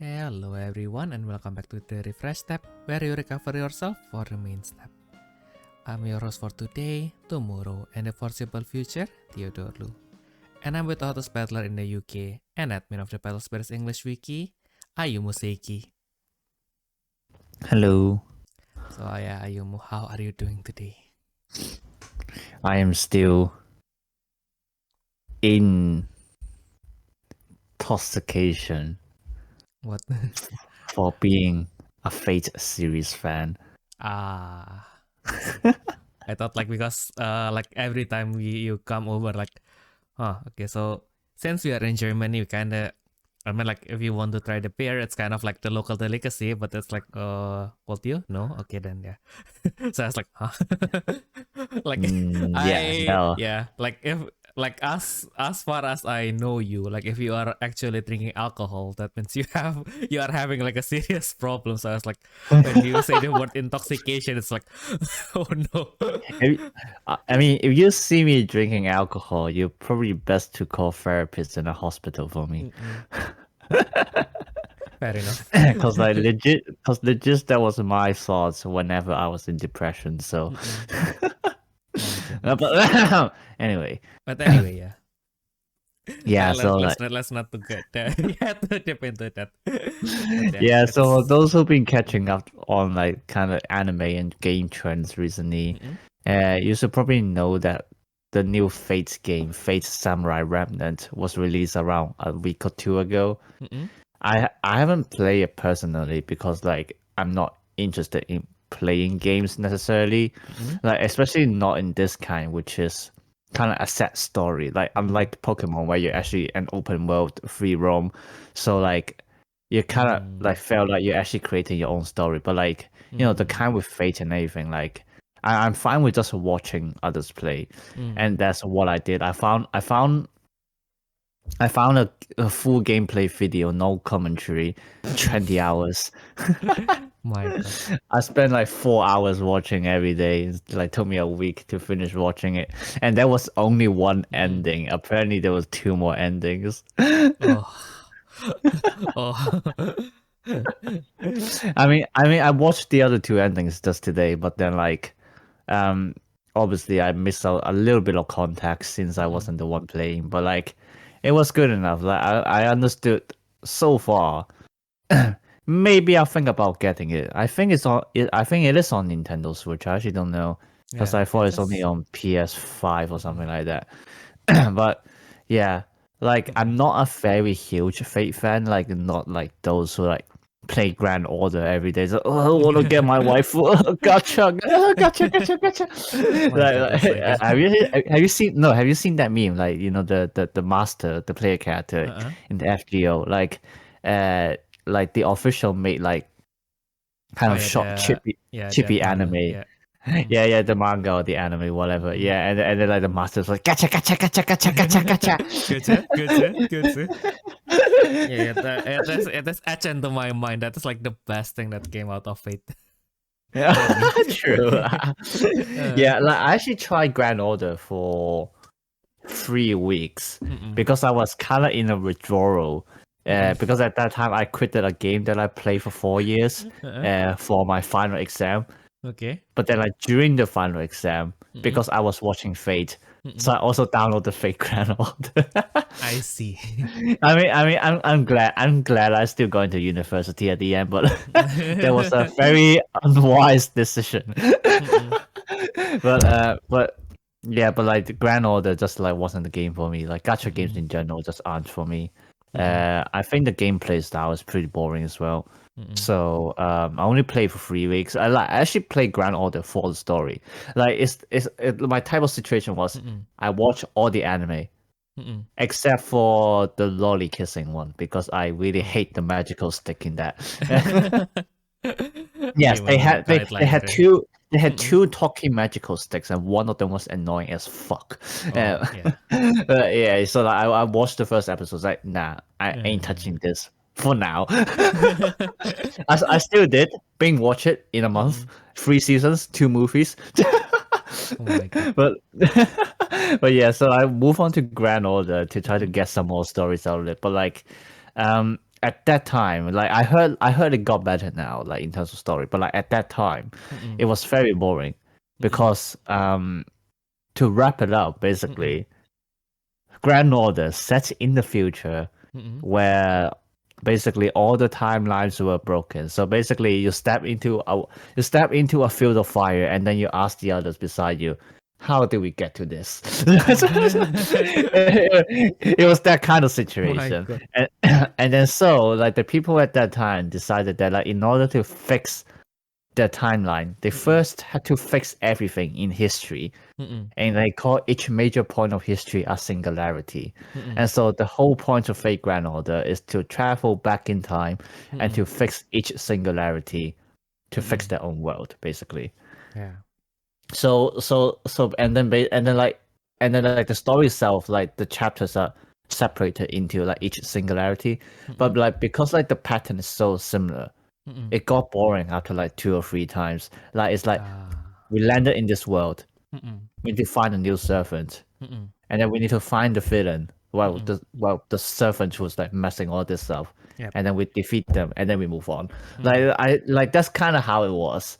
Hello everyone and welcome back to the Refresh Step, where you recover yourself for the main step. I'm your host for today, tomorrow, and the foreseeable future, Theodore. And I'm with Autos Battler in the UK and admin of the Battlespace English Wiki, Ayumu Seiki. Hello. So yeah, Ayumu, how are you doing today? I am still in intoxication. What? For being a Fate series fan. I thought because every time you come over okay, so since we are in Germany, we kinda, if you want to try the beer, it's kind of like the local delicacy, but it's will you? No? Okay, then yeah. So I was like, huh? If as far as I know you, if you are actually drinking alcohol, that means you are having a serious problem. So I was like, when you say the word intoxication, it's like, oh no. If you see me drinking alcohol, you're probably best to call therapists in a hospital for me. Fair enough. Because legit, that was my thoughts whenever I was in depression. So, but anyway. But anyway, yeah. Yeah, let's not to get to dip into that. So those who've been catching up on kind of anime and game trends recently, you should probably know that the new Fate game, Fate Samurai Remnant, was released around a week or two ago. I haven't played it personally because I'm not interested in playing games necessarily, especially not in this kind, which is kind of a set story. Unlike Pokemon, where you're actually an open world free roam, so you kind of felt like you're actually creating your own story. But the kind with Fate and everything, I'm fine with just watching others play, and that's what I did. I found a full gameplay video, no commentary, 20 hours. My God. I spent 4 hours watching every day. It took me a week to finish watching it, and there was only one ending. Apparently, there was 2 more endings. I watched the other 2 endings just today, but then obviously I missed out a little bit of context since I wasn't the one playing. But it was good enough. I understood so far. Maybe I'll think about getting it. I think it is on Nintendo Switch. I actually don't know because I thought it's only on PS5 or something like that. But yeah, I'm not a very huge Fate fan. Not like those who play Grand Order every day. So, I want to get my wife. Gotcha. Have you seen that meme? The master, the player character in the FGO. The official made kind of short chippy anime. Yeah, the manga or the anime, whatever. Yeah, and then the master's like gotcha. Good. Yeah, that's etched into my mind. That is the best thing that came out of Fate. Yeah, true. Yeah, I actually tried Grand Order for 3 weeks because I was kind of in a withdrawal. Because at that time I quitted a game that I played for 4 years for my final exam. Okay. But then during the final exam, because I was watching Fate, so I also downloaded Fate Grand Order. I see. I'm glad I still going to university at the end, but that was a very unwise decision. But the Grand Order just wasn't the game for me. Gacha games in general just aren't for me. I think the gameplay style is pretty boring as well. So I only played for 3 weeks. I actually played Grand Order for the story. My type of situation was I watched all the anime except for the lolly kissing one because I really hate the magical stick in that. Yes, they had two talking magical sticks, and one of them was annoying as fuck. So I watched the first episode. Nah, I ain't touching this for now. I still did binge watch it in a month. 3 seasons, 2 movies. Oh my God. But yeah, so I move on to Grand Order to try to get some more stories out of it. But at that time, like I heard it got better now, like in terms of story, but like at that time, it was very boring because to wrap it up, basically, Grand Order sets in the future where basically all the timelines were broken. So basically, you step into a field of fire, and then you ask the others beside you, "How did we get to this?" It was that kind of situation, God. and and then so like the people at that time decided that like in order to fix the timeline, they first had to fix everything in history, and they call each major point of history a singularity. And so the whole point of Fate Grand Order is to travel back in time and to fix each singularity, to fix their own world, basically. Yeah. So and then like the story itself, like the chapters are separated into like each singularity, but like because like the pattern is so similar, it got boring after like 2 or 3 times. Like it's like we landed in this world, we need to find a new servant, and then we need to find the villain. Well, the servant was like messing all this stuff, Yep. and then we defeat them, and then we move on. Like that's kind of how it was.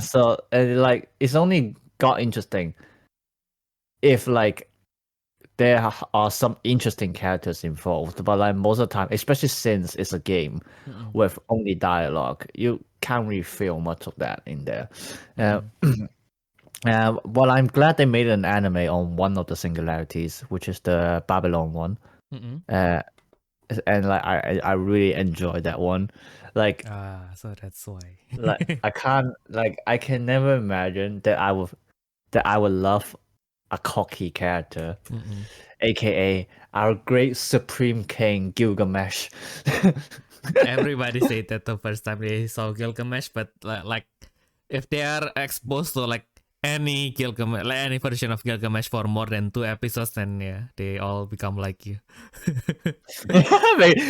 So like it's only got interesting if like there are some interesting characters involved, but like most of the time, especially since it's a game with only dialogue, you can't really feel much of that in there. Well, I'm glad they made an anime on one of the singularities, which is the Babylon one. And like I really enjoyed that one. Like So that's why. I can never imagine that I would love a cocky character, aka our great supreme king Gilgamesh. Everybody said that the first time they saw Gilgamesh, but like if they are exposed to like any Gilgamesh, like any version of Gilgamesh for more than 2 episodes, then yeah, they all become like you.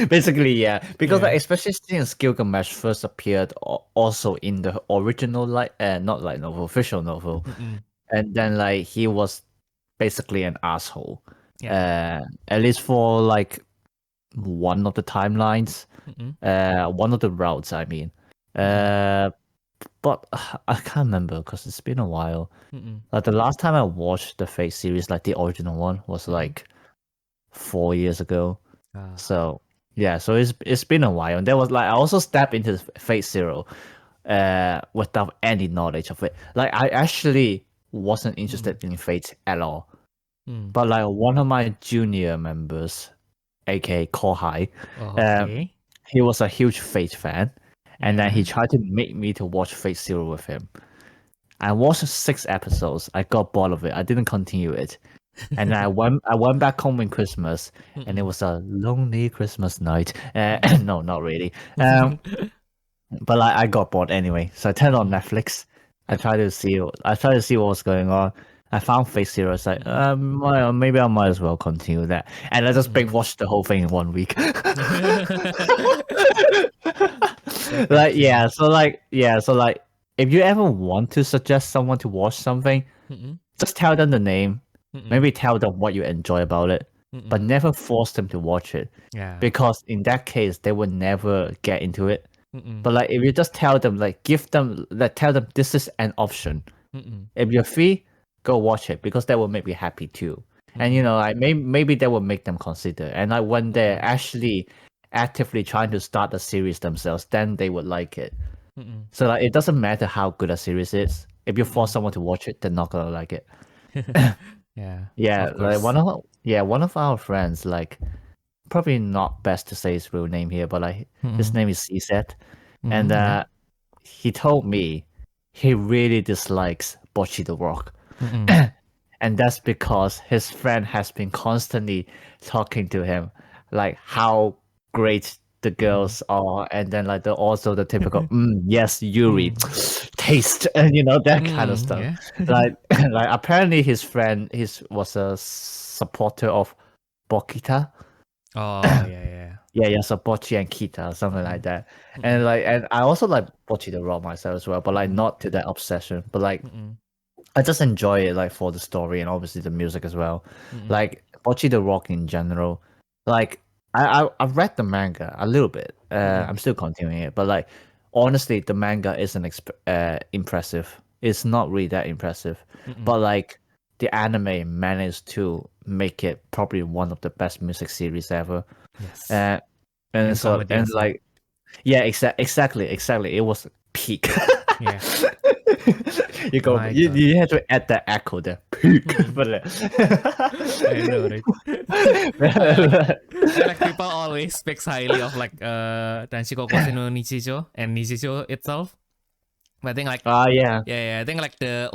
Basically, yeah, because like, especially since Gilgamesh first appeared also in the original not light novel, official novel, and then like he was basically an asshole. At least for like one of the timelines, one of the routes. I mean, but I can't remember because it's been a while. Like the last time I watched the Fate series, like the original one, was like 4 years ago. So yeah, so it's been a while, and there was like I also stepped into Fate Zero, without any knowledge of it. Like I actually wasn't interested in Fate at all. But like one of my junior members, aka Kohai, Okay. he was a huge Fate fan, and then he tried to make me to watch Fate Zero with him. I watched 6 episodes. I got bored of it. I didn't continue it, and I went back home in Christmas, and it was a lonely Christmas night. No, not really. But like, I got bored anyway, so I turned on Netflix. I tried to see what was going on. I found Face Zero. It's like, well, maybe I might as well continue that, and I just binge watched the whole thing in 1 week. Like so like if you ever want to suggest someone to watch something, just tell them the name, maybe tell them what you enjoy about it, but never force them to watch it. Yeah. Because in that case they would never get into it. But like if you just tell them, like tell them this is an option. If you're free, go watch it, because that will make me happy too. And you know, like maybe that will make them consider. And like when they're actually actively trying to start the series themselves, then they would like it. So like it doesn't matter how good a series is. If you force someone to watch it, they're not gonna like it. Yeah, Of like course. one of our friends, like probably not best to say his real name here, but like his name is Cset, and he told me he really dislikes Bocchi the Rock. And that's because his friend has been constantly talking to him like how great the girls are, and then like also the typical yes, Yuri taste, and you know, that kind of stuff. Like like apparently his friend was a supporter of Bokita. Oh yeah. Yeah, so Bocchi and Kita, something like that. And like, and I also like Bocchi the Rock myself as well, but like not to that obsession. But like I just enjoy it, like for the story and obviously the music as well. Like Bocchi the Rock in general, like I read the manga a little bit. I'm still continuing it, but like honestly, the manga isn't impressive. It's not really that impressive. But like the anime managed to make it probably one of the best music series ever. Yes. And And so comedy and as well. like yeah, exactly. It was peak. Yeah. You go. My You, God. you have to add that echo there. Peak. But I know, right? like people always speaks highly of like Danshiko Koshi no Nichijo and Nichijo itself. But I think like yeah. I think like the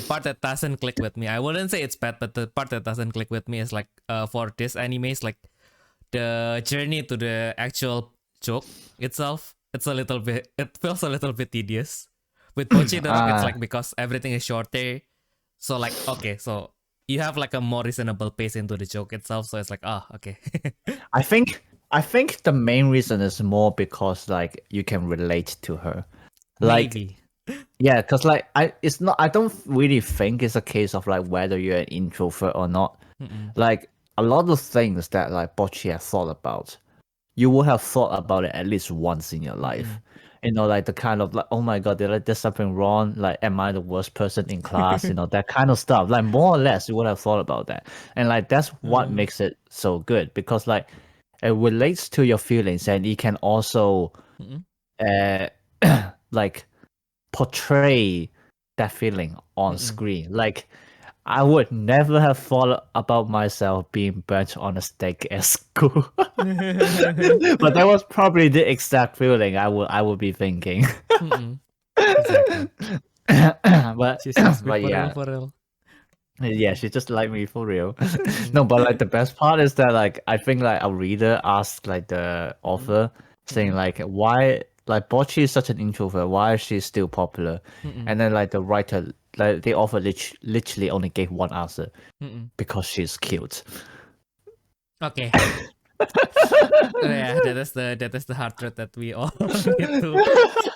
part that doesn't click with me, I wouldn't say it's bad, but the part that doesn't click with me is like for this anime is like the journey to the actual joke itself. It feels a little bit tedious. With Pochi the Rock, it's like because everything is shorter. So like okay, so you have like a more reasonable pace into the joke itself. So it's like okay. I think the main reason is more because like you can relate to her. Like Maybe. yeah, because like I don't really think it's a case of like whether you're an introvert or not. Like a lot of things that like Bocchi has thought about, you would have thought about it at least once in your life. You know, like the kind of like, oh my god, there's something wrong. Like, am I the worst person in class? You know, that kind of stuff. Like more or less, you would have thought about that. And like that's what makes it so good because like it relates to your feelings and it can also like portray that feeling on screen. Like I would never have thought about myself being burnt on a stake at school. But that was probably the exact feeling I would be thinking. Exactly. but She's just but yeah. for real. Yeah, she just like me for real. No, but like the best part is that like I think like a reader asked like the author saying like why like Bocchi is such an introvert, why is she still popular? And then like the writer like the author literally only gave one answer. Because she's cute. Okay. Yeah, that is the hard truth that we all need to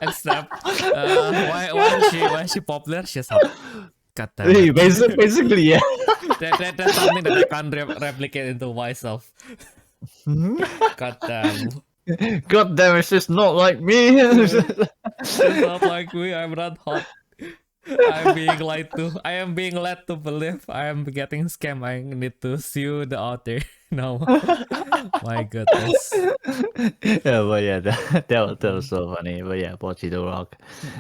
accept. Why is she popular? She's hot. God damn it. Basically, yeah. That's something that I can't replicate into myself. God damn. God damn it, she's not like me. She's not like me. I'm not hot. I'm being lied to. I am being led to believe I am getting scammed. I need to sue the author. No. My goodness. Yeah, but yeah, that was so funny. But yeah, Bocchi the Rock.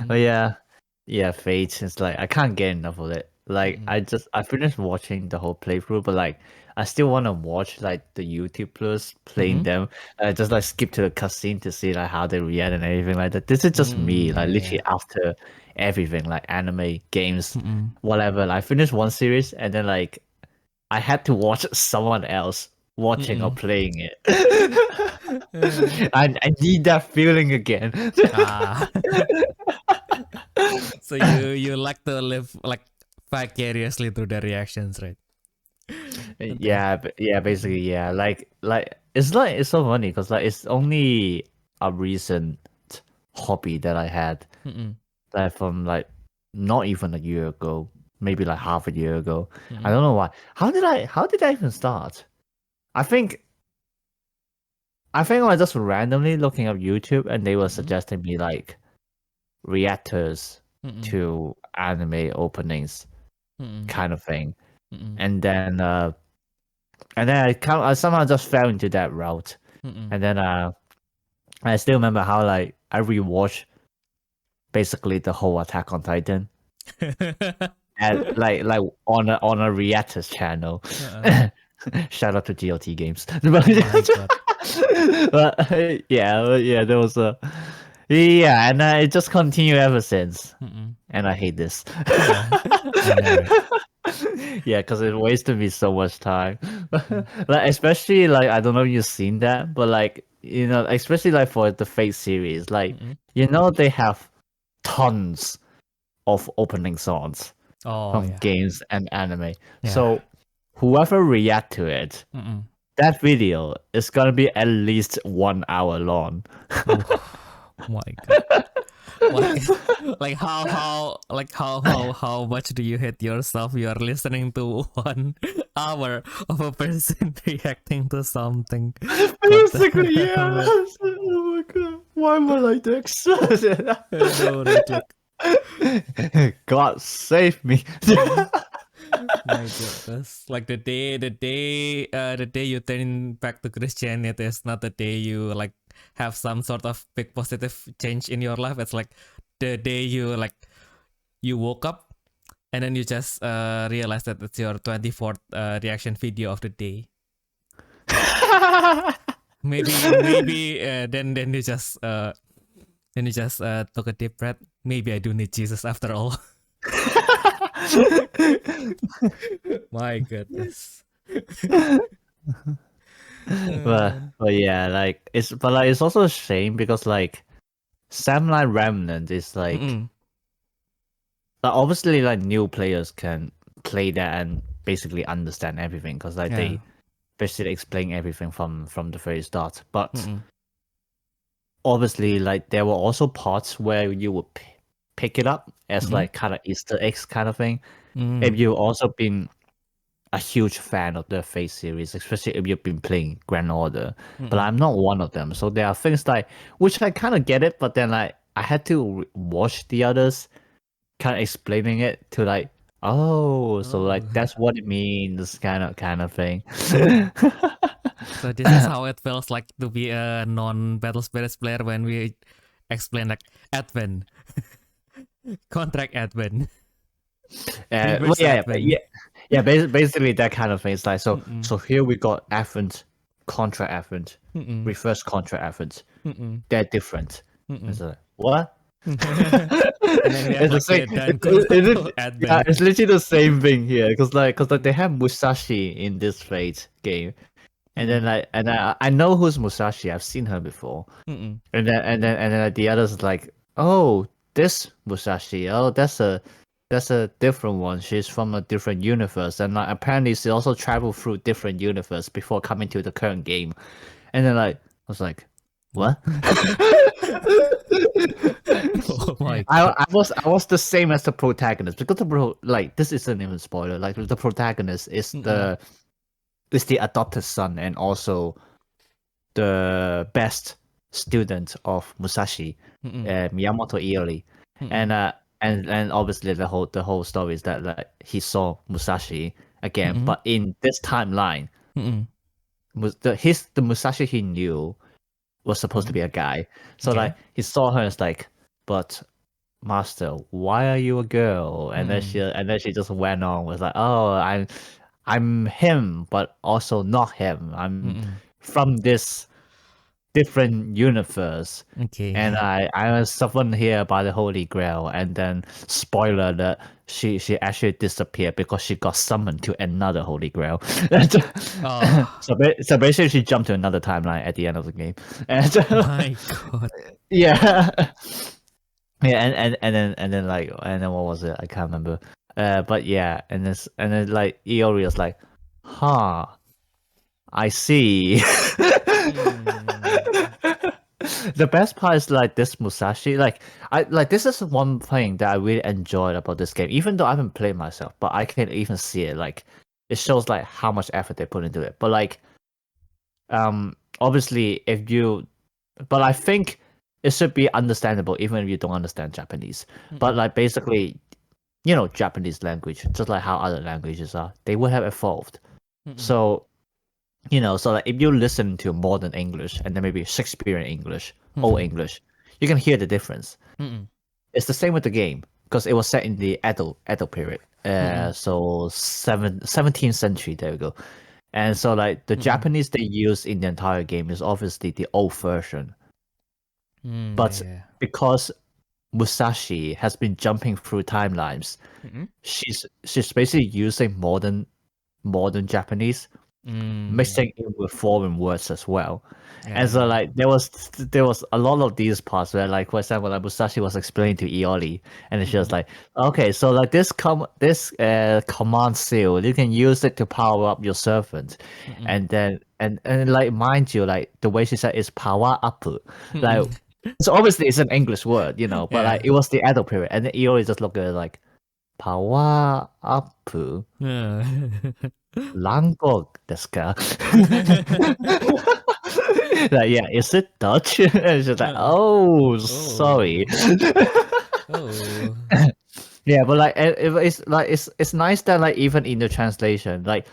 But yeah, Fate. It's like I can't get enough of it. Like I finished watching the whole playthrough, but like I still want to watch like the YouTubers playing them. I just like skip to the cutscene to see like how they react and everything like that. This is just me, like literally after everything, like anime, games, whatever. Like, I finished one series and then like I had to watch someone else watching or playing it. I need that feeling again. So you like to live like vicariously through the reactions, right? Yeah, basically, yeah. Like it's so funny because like it's only a recent hobby that I had, like from like not even a year ago, maybe like half a year ago. I don't know why. How did I even start? I think I was just randomly looking up YouTube and they were suggesting me like reactors to anime openings kind of thing. And then I somehow just fell into that route. And then I still remember how like I rewatched basically the whole Attack on Titan. And like on a reactors channel. Shout out to GOT Games. But yeah, there was a and it just continued ever since. And I hate this. Yeah, because it wasted me so much time. Like especially like I don't know if you've seen that, but like you know, especially like for the Fate series, like you know they have tons of opening songs from games and anime. So whoever react to it, that video is gonna be at least 1 hour long. Oh my god. like how much do you hate yourself? You are listening to 1 hour of a person reacting to something. Basically, yes. Oh my god. Why am I like this? I know, right? Like, God save me. my goodness. Like the day you turn back to Christianity is not the day you like have some sort of big positive change in your life. It's like the day you like you woke up and then you just realize that it's your 24th reaction video of the day. Maybe then you just took a deep breath. Maybe I do need Jesus after all. My goodness. but yeah, like it's also a shame because like Samurai Remnant is like obviously like new players can play that and basically understand everything because like they basically explain everything from the very start. But obviously like there were also parts where you would pick it up as like kind of Easter eggs kind of thing. If you've also been a huge fan of the Fate series, especially if you've been playing Grand Order, but I'm not one of them. So there are things like which I kind of get it, but then like I had to watch the others kind of explaining it to like, so like that's what it means, kind of thing. So this is how it feels like to be a non-Battle Spirits player when we explain like Advent, contract Advent. Basically that kind of thing. It's like so here we got Advent, contract Advent, reverse contract Advent. They're different. It's like what? And then we have It's like it's literally the same thing here because like they have Musashi in this Fate game, and then like I know who's Musashi. I've seen her before, and then the others like, oh, this Musashi, oh that's a different one. She's from a different universe, and like apparently she also traveled through different universe before coming to the current game, and then like I was like, what? Oh my I was the same as the protagonist because this isn't even spoiler. Like the protagonist is the adopted son and also the best student of Musashi, Miyamoto Iori, and obviously the whole story is that like he saw Musashi again, but in this timeline, the Musashi he knew was supposed to be a guy. So like he saw her and it's like, but master, why are you a girl? And then she just went on with like, oh, I'm him, but also not him. I'm from this different universe. Okay. And I was summoned here by the Holy Grail, and then spoiler that she actually disappeared because she got summoned to another Holy Grail. So basically she jumped to another timeline at the end of the game. And my god. Yeah. Yeah, and then what was it? I can't remember. But yeah, and then like Iori was like, huh, I see. The best part is like this Musashi, this is one thing that I really enjoyed about this game, even though I haven't played myself, but I can even see it. Like it shows like how much effort they put into it. But like obviously but I think it should be understandable even if you don't understand Japanese. But like basically, Japanese language, just like how other languages are, they would have evolved. So so like if you listen to modern English and then maybe Shakespearean English, Old English, you can hear the difference. It's the same with the game because it was set in the Edo period. So 17th century, there we go. And so like the Japanese they use in the entire game is obviously the old version. But because Musashi has been jumping through timelines, she's basically using modern Japanese, mixing it with foreign words as well. And so like there was a lot of these parts where like for example like Musashi was explaining to Iori and then she was like, okay, so like this command seal, you can use it to power up your servant. And then and like mind you, like the way she said is power up. Like So obviously it's an English word, you know, but Yeah. like it was the Edo period, and then you always just look at it like power up, Langok desu ka? Like, yeah, is it Dutch? And she's like, oh, sorry. Oh. Yeah, but like it's like it's nice that like even in the translation, like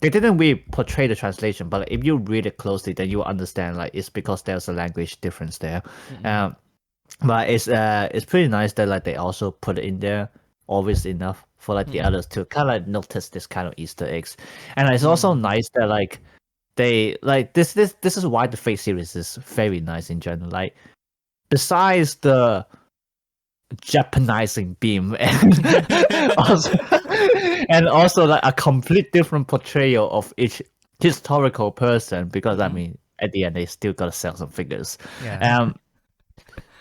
they didn't really portray the translation, but like, if you read it closely, then you understand like it's because there's a language difference there. But it's pretty nice that like they also put it in there obvious enough for like the others to kind of notice this kind of Easter eggs, and it's also nice that like they like this is why the Fate series is very nice in general. Like besides the Japanizing beam also, and also like a complete different portrayal of each historical person, because I mean at the end they still gotta sell some figures. Yeah.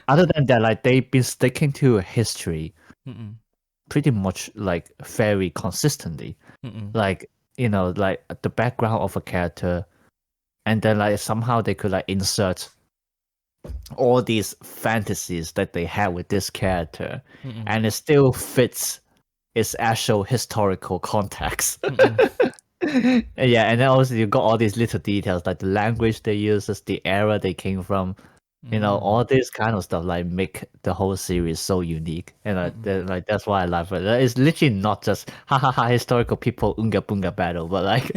Other than that, like they've been sticking to history pretty much like very consistently. Like, you know, like the background of a character, and then like somehow they could like insert all these fantasies that they have with this character, and it still fits its actual historical context. Yeah, and then also you got all these little details like the language they use, the era they came from, you know, all this kind of stuff like make the whole series so unique, and like that's why I love it. It's literally not just ha ha ha historical people unga bunga battle, but like,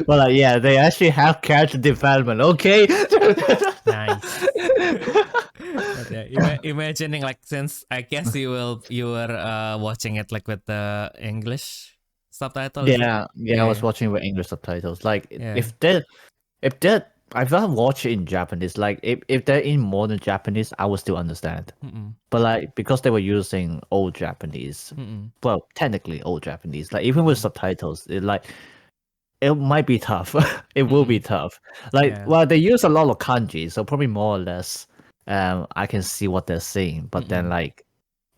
but like yeah, they actually have character development. Okay. Nice. But yeah, imagining like, since I guess you were watching it like with the English subtitle. Is it? Yeah, I was watching with English subtitles. Like Yeah. if I've watched it in Japanese. Like if they're in modern Japanese, I would still understand. But like because they were using old Japanese, well, technically old Japanese. Like even with subtitles, it might be tough. It will be tough. Like Yeah. well, they use a lot of kanji, so probably more or less, I can see what they're saying. But then like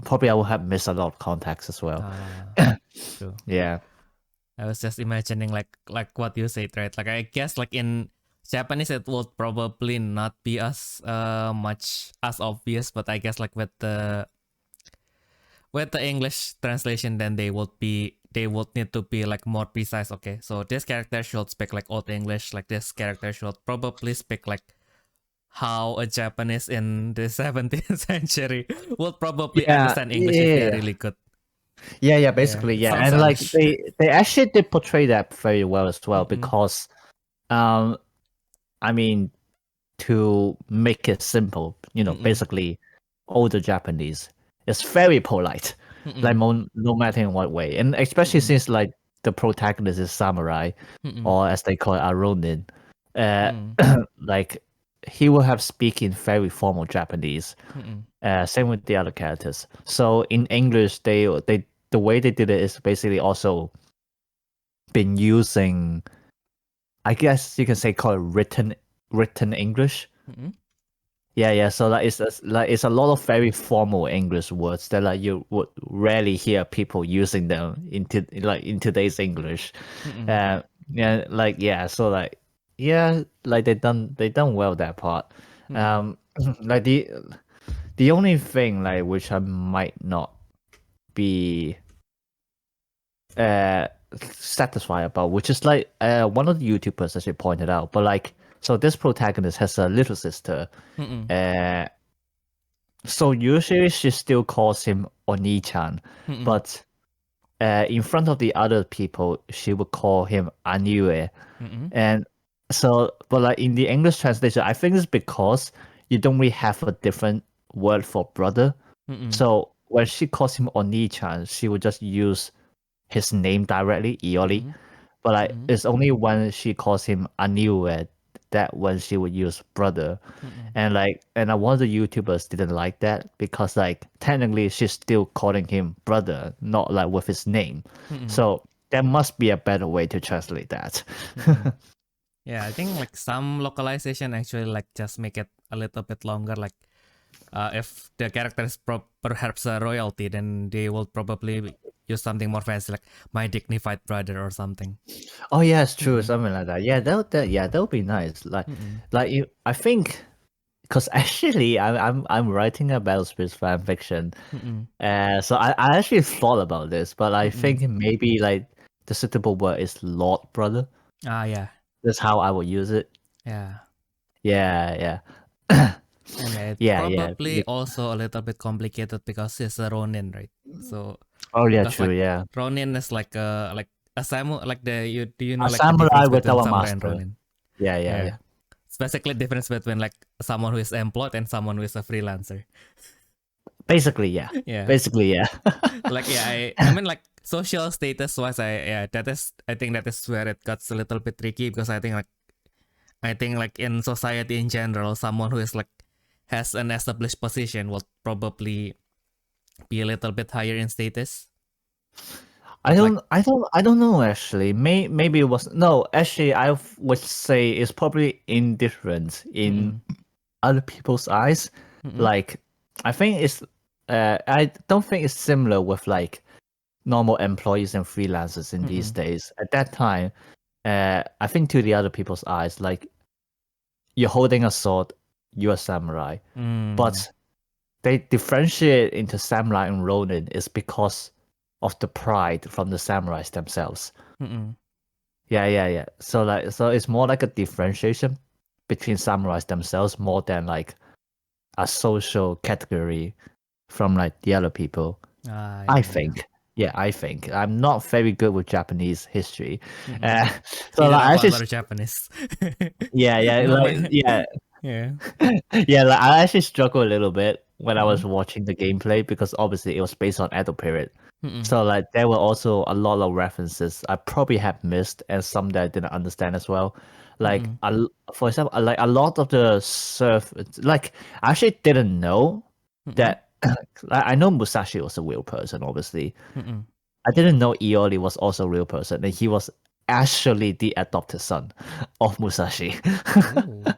probably I will have missed a lot of context as well. True. Yeah. I was just imagining like what you said, right? Like I guess like in Japanese it would probably not be as much as obvious, but I guess like with the English translation, then they would need to be like more precise. Okay, so this character should speak like Old English, like this character should probably speak like how a Japanese in the 17th century would probably understand English if they're really good. Yeah, basically, yeah. Sounds And like selfish. they actually did portray that very well as well, because I mean, to make it simple, you know, basically older Japanese is very polite. Like no matter in what way. And especially since like the protagonist is samurai, or as they call it, a ronin, like he will have speaking very formal Japanese. Same with the other characters. So in English, they the way they did it is basically also been using, I guess you can say, called written English. Yeah. So like it's a lot of very formal English words that like you would rarely hear people using them in today's English. Yeah, like yeah. So like yeah, like they done well that part. Like the only thing like which I might not be satisfied about, which is like one of the YouTubers actually pointed out, but like so this protagonist has a little sister. So usually she still calls him Oni-chan, but in front of the other people she would call him Aniue. And so but like in the English translation, I think it's because you don't really have a different word for brother. So when she calls him Oni-chan, she would just use his name directly, Iori. But like it's only when she calls him Aniue that when she would use brother. And like one of the YouTubers didn't like that, because like technically she's still calling him brother, not like with his name. So there must be a better way to translate that. Yeah, I think like some localization actually like just make it a little bit longer. Like if the character is perhaps a royalty, then they will probably use something more fancy, like my dignified brother or something. Oh yeah, it's true, something like that. Yeah, that would be nice. Like I think because actually I'm writing a Battle Spirits fan fiction. Mm-mm. So I actually thought about this, but I Mm-mm. think maybe like the suitable word is Lord Brother. Ah, yeah. That's how I would use it. Yeah. Yeah. And it's Yeah. probably also a little bit complicated because he's a Ronin, right? So Oh yeah, because true. like Yeah, Ronin is like a samurai, like do you know a like the difference samurai between without a samurai and master. Ronin? Yeah. Yeah. It's basically the difference between like someone who is employed and someone who is a freelancer. Basically, yeah. Yeah. Basically, yeah. Like yeah, I mean like social status wise, I think that is where it gets a little bit tricky because I think like in society in general, someone who is like has an established position will probably be a little bit higher in status. But like I don't know actually. Maybe it was no. Actually, would say it's probably indifferent in mm-mm, other people's eyes. mm-mm, Like, I think it's. I don't think it's similar with like normal employees and freelancers in these mm-mm, days. At that time, I think to the other people's eyes, like you're holding a sword, you're a samurai, mm, but they differentiate into samurai and ronin is because of the pride from the samurais themselves. mm-mm. Yeah. So it's more like a differentiation between samurais themselves more than like a social category from like the other people. Ah, I yeah. think. Yeah, I think. I'm not very good with Japanese history. Mm-mm. Uh, so Either like of I us just are Japanese. yeah, No like man. yeah. Yeah. Yeah, like I actually struggled a little bit when I was Mm-mm, watching the gameplay because obviously it was based on Edo period. mm-mm, So like there were also a lot of references I probably have missed and some that I didn't understand as well. Like mm-mm, for example, like a lot of the surf like I actually didn't know mm-mm, that I know Musashi was a real person, obviously. mm-mm. I didn't know Iori was also a real person and he was actually the adopted son of Musashi. Oh.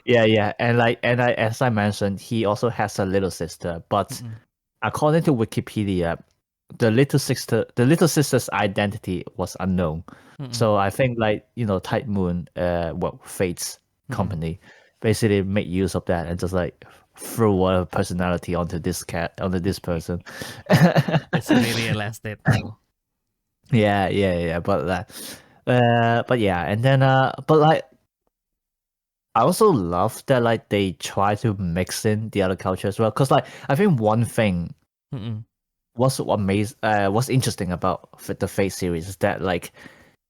Yeah. As I mentioned, he also has a little sister, but Mm-mm, according to Wikipedia, the little sister's identity was unknown. mm-mm, So I think like, Type Moon, Fate's mm-mm. company basically make use of that and just like throw whatever personality onto this person. It's really elastic. Oh. Yeah. But yeah, and then but like I also love that like they try to mix in the other culture as well. Cause like I think one thing Mm-mm, what's interesting about the Fate series is that like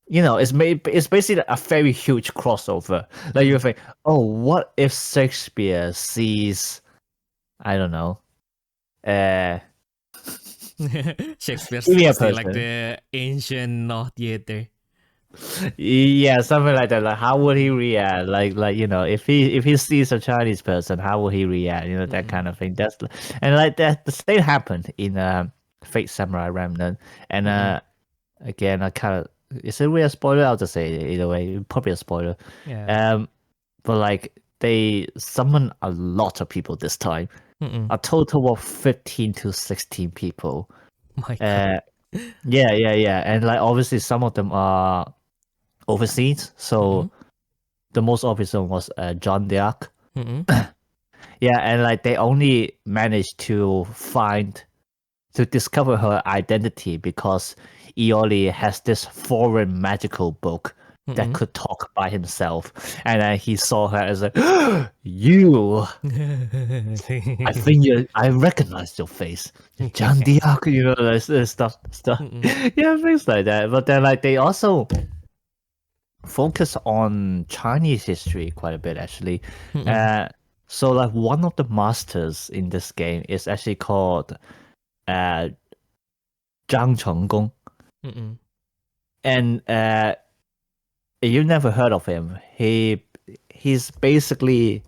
it's basically a very huge crossover. Like you mm-mm. think, oh, what if Shakespeare sees I don't know, uh, Shakespeare give me a see like person. the ancient North theater. Yeah, something like that. Like, how would he react? If he sees a Chinese person, how would he react? That Mm-mm, kind of thing. And like that. The same happened in Fate Samurai Remnant. And mm-mm. again, I kind of is it really a spoiler? I'll just say it either way. Probably a spoiler. Yeah. Um, but like they summon a lot of people this time. Mm-mm. A total of 15 to 16 people. My God. Uh, yeah. And like obviously some of them are overseas. Mm-mm, So the most obvious one was John the Ark. mm-mm, Yeah, and like they only managed to discover her identity because Iori has this foreign magical book that mm-mm. could talk by himself, and then he saw her as like, you. I think I recognize your face, John the Ark. This stuff. Mm-mm, Yeah, things like that. But then like they also focus on Chinese history quite a bit actually. mm-mm, Uh, so like one of the masters in this game is actually called uh Zhang Chenggong, mm-mm. and you never heard of him. He's basically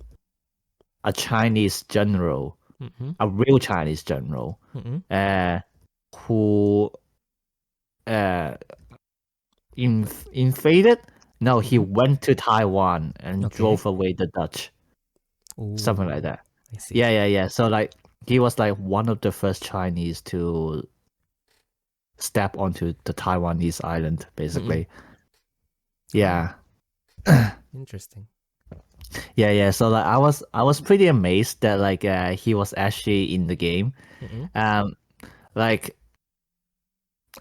a Chinese general, Mm-mm, a real Chinese general, mm-mm. uh, who uh invaded. No, he Mm-mm. went to Taiwan and Okay. drove away the Dutch, something like Oh, that. I see. Yeah. So like he was like one of the first Chinese to step onto the Taiwanese island, Mm-mm. basically. Oh, Yeah. interesting. Yeah. So like I was pretty amazed that like he was actually in the game. Mm-mm. Like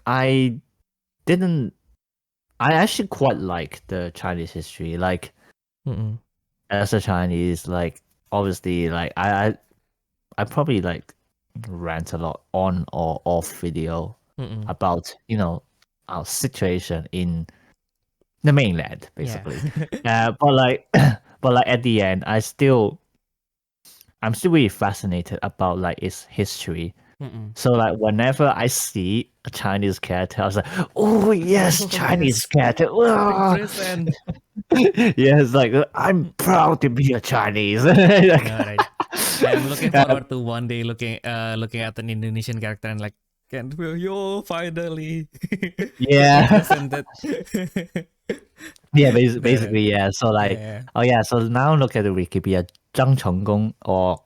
I didn't. I actually quite like the Chinese history. Like Mm-mm. as a Chinese, like obviously, like I probably like rant a lot on or off video Mm-mm. about our situation in the mainland, Yeah. basically. But like, but like at the end, I'm still really fascinated about like its history. Mm-mm. So like whenever I see a Chinese character, I was like, oh yes, Oh, Chinese yes. character. Ah! Represent. Yes, like I'm proud to be a Chinese. Like, No, right. I'm looking forward to one day looking at an Indonesian character and like, can yo finally get yeah, represented. yeah, The- basically, yeah. So like, yeah. oh yeah, so now look at the Wikipedia, 张成功 or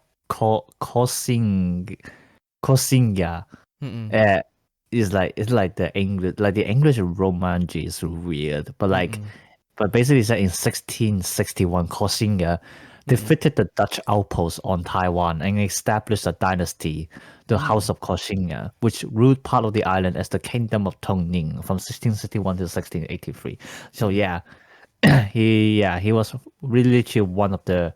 Kosinga, Mm-mm. uh, is like it's like the English romanji is weird, but like, Mm-mm. but basically it's like in 1661, Kosinga Mm-mm. defeated the Dutch outposts on Taiwan and established a dynasty, the House Mm. of Koxinga, which ruled part of the island as the Kingdom of Tongning from 1661 to 1683. So Mm-mm. yeah, he was really one of the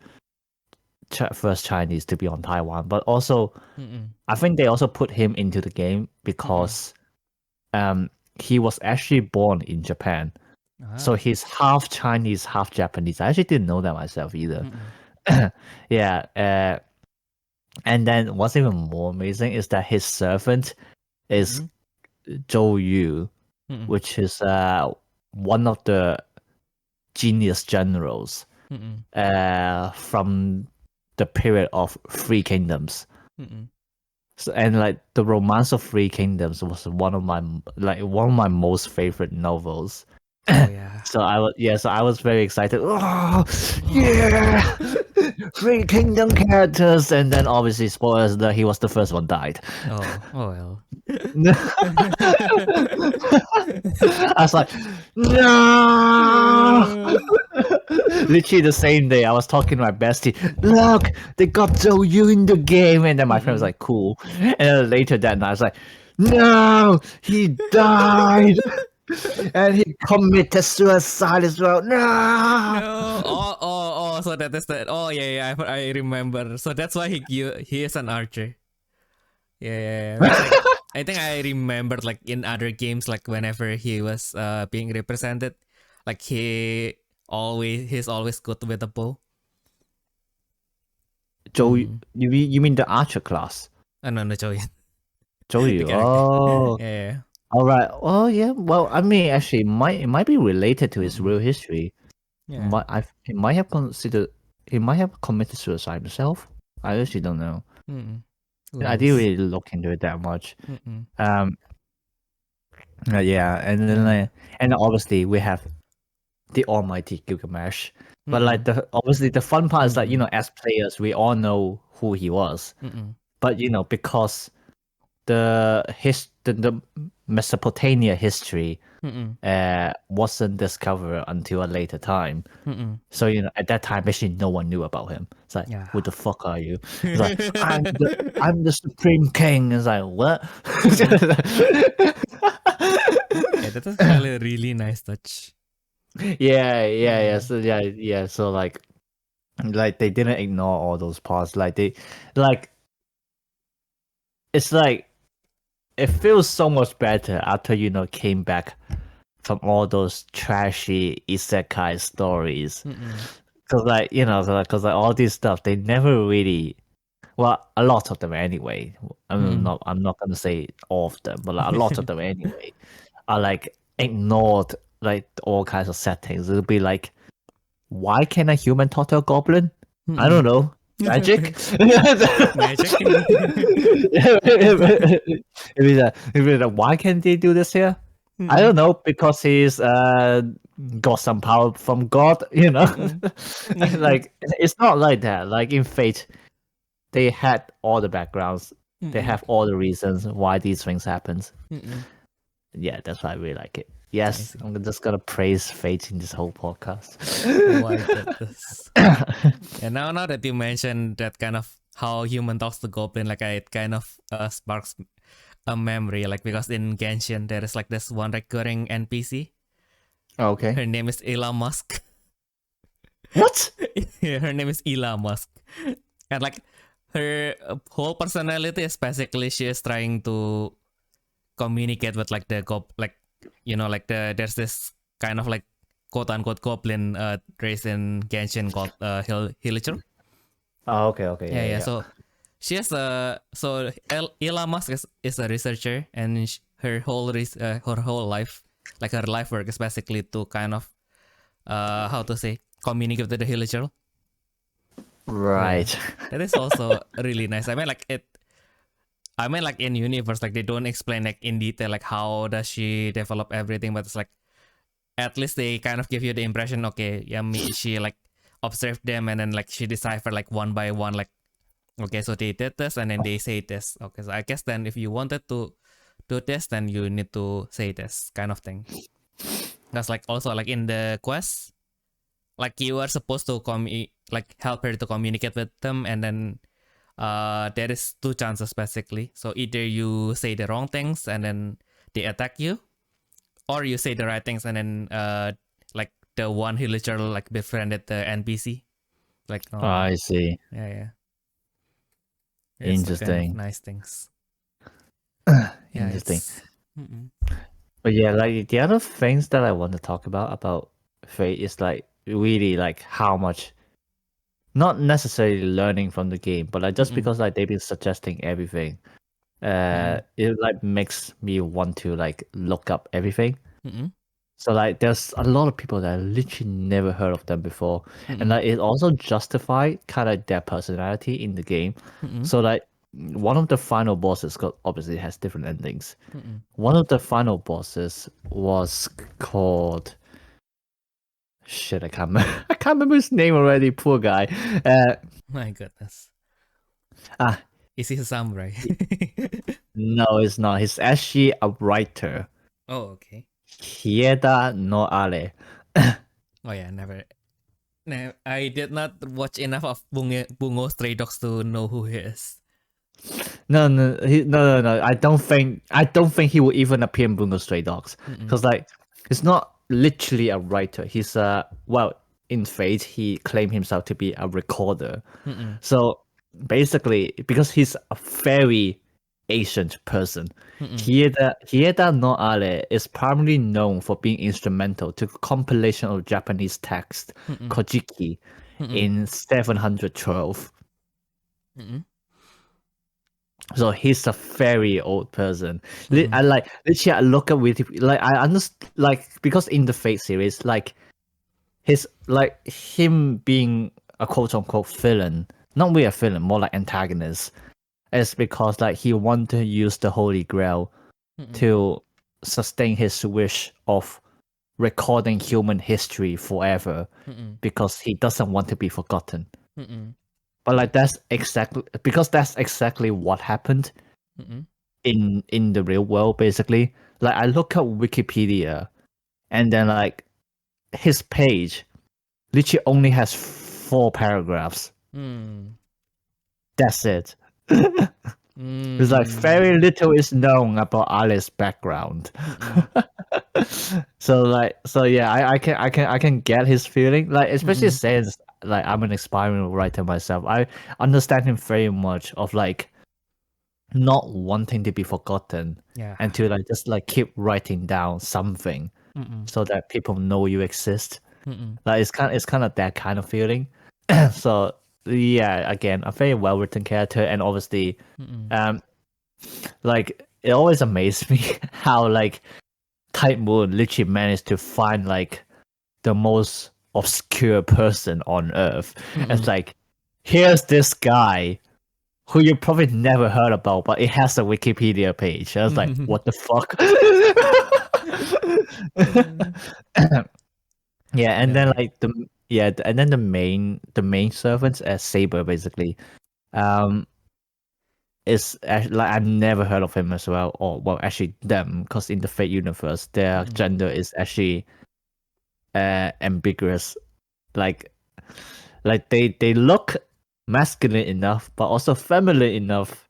first Chinese to be on Taiwan, but also Mm-mm. I think they also put him into the game Mm-mm. because he was actually born in Japan. So Ah. he's half Chinese, half Japanese. I actually didn't know that myself either. Mm-mm. Yeah. And then what's even more amazing is that his servant is Mm-mm. Zhou Yu, Mm-mm. which is one of the genius generals Mm-mm. from the period of Three Kingdoms. Mm-mm. So, and like the Romance of Three Kingdoms was one of my most favorite novels. Oh yeah. So I was very excited. Oh Oh. yeah, Three Kingdom characters, and then obviously spoilers that he was the first one died. Oh. Oh well. I was like, no. Literally the same day, I was talking to my bestie. Look, they got Zhou Yu in the game, and then my friend was Mm-mm. like, "Cool." And then later that night, I was like, "No, he died, and he committed suicide as well." No. No. Oh. So that is the. Oh yeah. I remember. So that's why he is an archer. Yeah. Because like I think I remembered like in other games like whenever he was being represented, like he's always good with the bow. Zhou, Mm. you mean the archer class? No, Joey. Zhou The Yu. character. Oh, Yeah. all right. Oh yeah. Well, I mean, actually, it might be related to his Mm-mm. real history. Yeah. He might have considered. He might have committed suicide himself. I actually don't know. Mm-mm. Who I didn't knows? really look into it that much. Mm-mm. Um. Yeah, and then Yeah. and obviously we have the almighty Gilgamesh. But like Mm-mm. obviously the fun part is that Mm-mm. as players we all know who he was. Mm-mm. But because the Mesopotamia history Mm-mm. wasn't discovered until a later time. Mm-mm. So at that time basically no one knew about him. It's like, Yeah. who the fuck are you? It's like I'm the supreme king. It's like, what? Yeah, that was actually a really nice touch. Yeah. So like they didn't ignore all those parts. Like they like it's like it feels so much better after came back from all those trashy isekai stories. Mm-mm. Cause like cause like all this stuff they never really, well, a lot of them anyway. Mm-mm. I'm not gonna say all of them, but like a lot of them anyway are like ignored like all kinds of settings. It'll be like, why can a human talk to a goblin? I don't Mm-mm. know. Magic? Magic. Why can't they do this here? I Mm-mm. don't know, because he's got some power from God, Mm-mm. like it's not like that. Like in Fate, they had all the backgrounds, they Mm-mm. have all the reasons why these things happen. Mm-mm. yeah, that's why I really like it. Yes, see. I'm just gonna praise Fate in this whole podcast. Oh, I get this. And now that you mentioned that kind of how human talks to goblin, like it kind of sparks a memory, like because in Genshin there is like this one recurring NPC. Okay. Her name is Elon Musk. What? Yeah, her name is Elon Musk, and like her whole personality is basically she is trying to communicate with like the like like there's this kind of like quote unquote goblin race in Genshin called Hilichurl. Oh, okay, okay, Yeah. So she has Elon Musk is a researcher, and her whole her whole life, like her life work, is basically to kind of how to say communicate with the Hilichurl. Right. Yeah. That is also really nice. I mean, like in universe, like they don't explain like in detail like how does she develop everything, but it's like at least they kind of give you the impression, okay, yeah, she like observed them and then like she deciphered like one by one, like okay, so they did this and then they say this. Okay, so I guess then if you wanted to do this, then you need to say this kind of thing. That's like also like in the quest, like you are supposed to like help her to communicate with them, and then there is two chances basically. So either you say the wrong things and then they attack you, or you say the right things and then like the one who literally like befriended the NPC. Like I see. yeah. It's the kind of Interesting. nice things. Interesting. Mm-mm. But yeah, like the other things that I want to talk about Fate is like really like how much, not necessarily learning from the game, but like just because like they've been suggesting everything, it like makes me want to like look up everything. So like there's a lot of people that I literally never heard of them before, and like it also justified kind of their personality in the game. So like one of the final bosses obviously has different endings. One of the final bosses was called shit. I can't remember. I can't remember his name already. Poor guy. My goodness. Ah, Is he a samurai? no, it's not. He's actually a writer. Oh, okay. Hieda no Ale. Oh yeah, never. No, I did not watch enough of Bungo Stray Dogs to know who he is. No. I don't think he will even appear in Bungo Stray Dogs because like he's not literally a writer. He's in Fate he claimed himself to be a recorder. So basically, because he's a very ancient person, Hieda no Ale is primarily known for being instrumental to compilation of Japanese text Kojiki in 712. So he's a very old person. I like literally I look at with like I understand like because in the Fate series like his like him being a quote unquote villain, not really a villain, more like antagonist, is because like he wanted to use the Holy Grail to sustain his wish of recording human history forever because he doesn't want to be forgotten. But like that's exactly what happened in the real world. Basically, like I look at Wikipedia, and then like his page literally only has 4 paragraphs. That's it. It's like very little is known about Alice's background. So yeah, I can get his feeling, like especially since like I'm an aspiring writer myself. I understand him very much of like not wanting to be forgotten and to like just like keep writing down something so that people know you exist. Like it's kind of that kind of feeling. So yeah, again, a very well written character, and obviously like it always amazed me how like Type Moon literally managed to find like the most obscure person on Earth. It's like, here's this guy who you probably never heard about, but it has a Wikipedia page. I was like, what the fuck? Yeah, and then like and then the main servants as Saber basically. is like I never heard of him as well, or well, actually them, because in the Fate universe, their gender is actually ambiguous. Like they look masculine enough, but also feminine enough,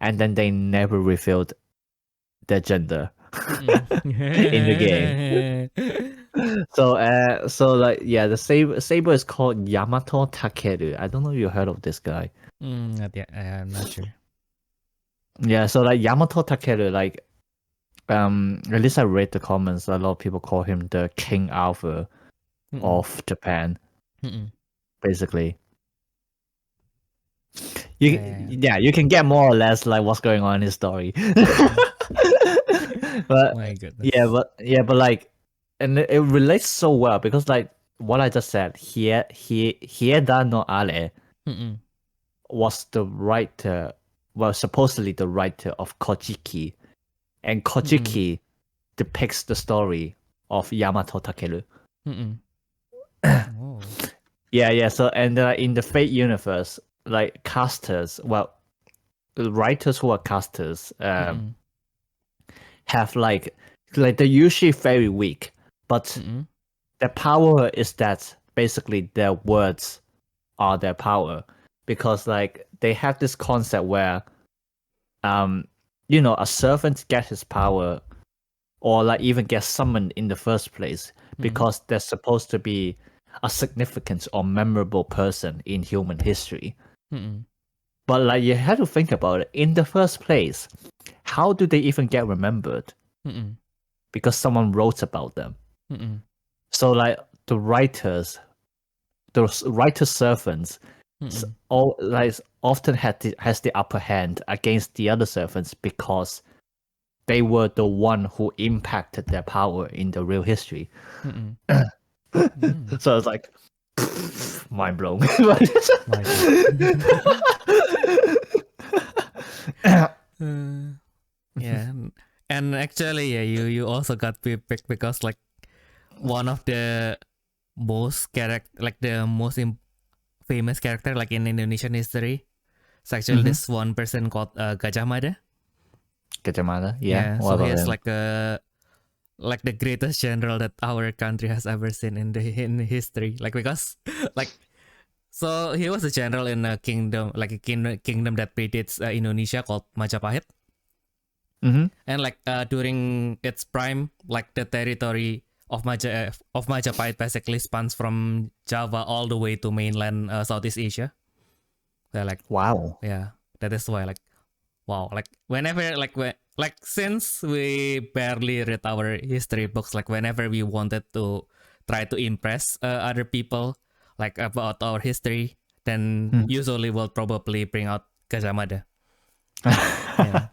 and then they never revealed their gender in the game. So like yeah, the saber is called Yamato Takeru. I don't know if you heard of this guy. Not yet. I'm not sure. Yeah, so like Yamato Takeru, like at least I read the comments. A lot of people call him the King Arthur of Japan, basically. You can get more or less like what's going on in his story. But My goodness. but like, and it relates so well because like what I just said, Hieda no Ale was the writer, well, supposedly the writer of Kojiki, and Kojiki depicts the story of Yamato Takeru. Oh. Yeah. So and in the Fate universe, like casters, well, writers who are casters have like they're usually very weak, but their power is that basically their words are their power, because like they have this concept where a servant gets his power or like even gets summoned in the first place because they're supposed to be a significant or memorable person in human history. But like you have to think about it, in the first place, how do they even get remembered? Because someone wrote about them. So like the writers servants often has the upper hand against the other servants because they were the one who impacted their power in the real history. So it's like mind blown. Yeah, and actually, yeah, you also got picked because like one of the most famous character like in Indonesian history. It's actually this one person called Gajah Mada. Gajah Mada, yeah. So he is like the greatest general that our country has ever seen in history. Like because like so he was a general in a kingdom, like a kingdom that predates Indonesia, called Majapahit. And like during its prime, like the territory of Majapahit basically spans from Java all the way to mainland Southeast Asia. They're like, wow. Yeah, that is why like, wow, like whenever since we barely read our history books, like whenever we wanted to try to impress other people like about our history, then usually we'll probably bring out Gajah Mada. Yeah.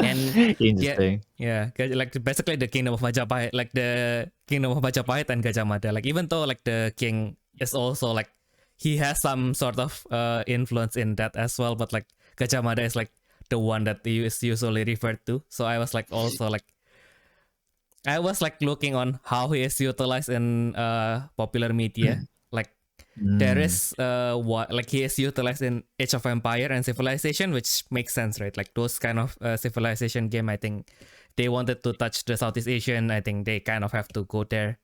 And interesting. Yeah, like basically the kingdom of Majapahit, like the kingdom of Majapahit and Gajah Mada. Like even though like the king is also like he has some sort of influence in that as well, but like Gajah Mada is like the one that is usually referred to. So I was like also like I was like looking on how he is utilized in popular media. Like there is what like he is utilized in Age of Empire and Civilization, which makes sense, right? Like those kind of civilization game, I think they wanted to touch the Southeast Asian. I think they kind of have to go there.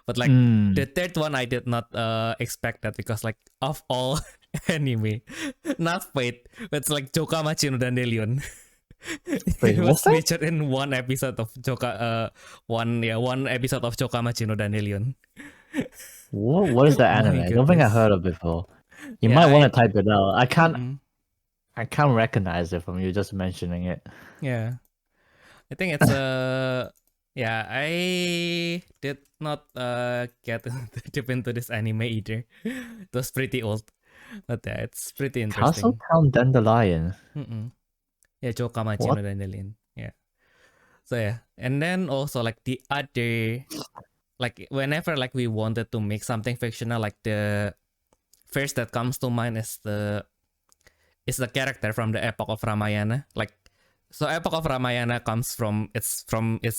But like the third one, I did not expect that, because like of all anime, not Fate, but it's like Joka Machino Dandelion. Wait, It was what's that? featured in one episode of one episode of Joka Machino Dandelion. What is that My anime? I don't think I goodness. heard of before. You Yeah, might want to type it out. I mm-mm. can't recognize it from you just mentioning it. Yeah, I think it's yeah, I did not get deep into this anime either. It was pretty old, but yeah, it's pretty Castle interesting. Town Dandelion. Yeah, Joka What? Machino Dandelion. Yeah. So yeah, and then also like the other, like whenever like we wanted to make something fictional, like the first that comes to mind is the character from the Epoch of Ramayana. Like, so Epoch of Ramayana comes from it's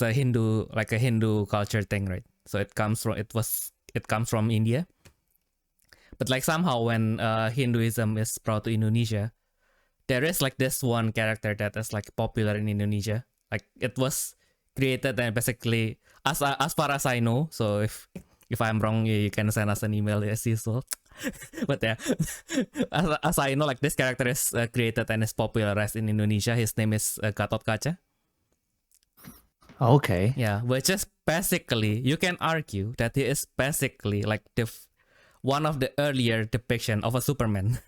a Hindu, like a Hindu culture thing, right? So it comes from India. But like somehow when Hinduism is brought to Indonesia, there is like this one character that is like popular in Indonesia. Like it was created and basically as far as I know. So if I'm wrong, you can send us an email as usual. But yeah, as I know, like this character is created and is popularized in Indonesia. His name is Gatot Kaca. Okay. Yeah, which is basically, you can argue that he is basically like one of the earlier depiction of a Superman.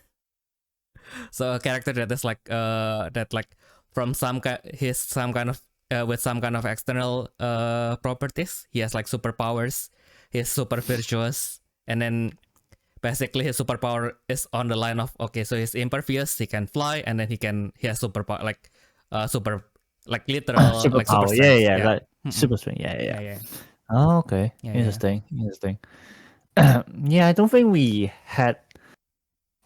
So a character that is like that like from he's some kind of with some kind of external properties. He has like superpowers. He's super virtuous, and then basically his superpower is on the line of, okay, so he's impervious, he can fly, and then he has superpower like super like literal like super Superpower. strength. Yeah. Like super strength. Yeah. Oh, okay. Yeah, Interesting. Yeah, I don't think we had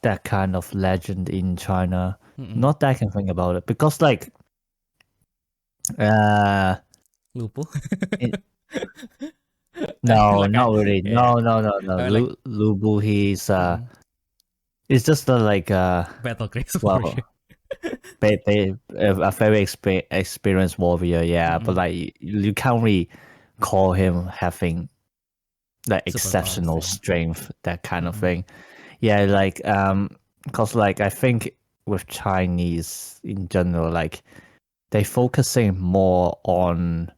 that kind of legend in China. Not that I can think about it, because like Lupo. no, Like not really. yeah. No. Like Lu Bu, he's it's just like battle craze well, a very experienced warrior, yeah. But like you can't really call him having like exceptional strength, that kind of thing. Yeah, like because like I think with Chinese in general, like they focusing more on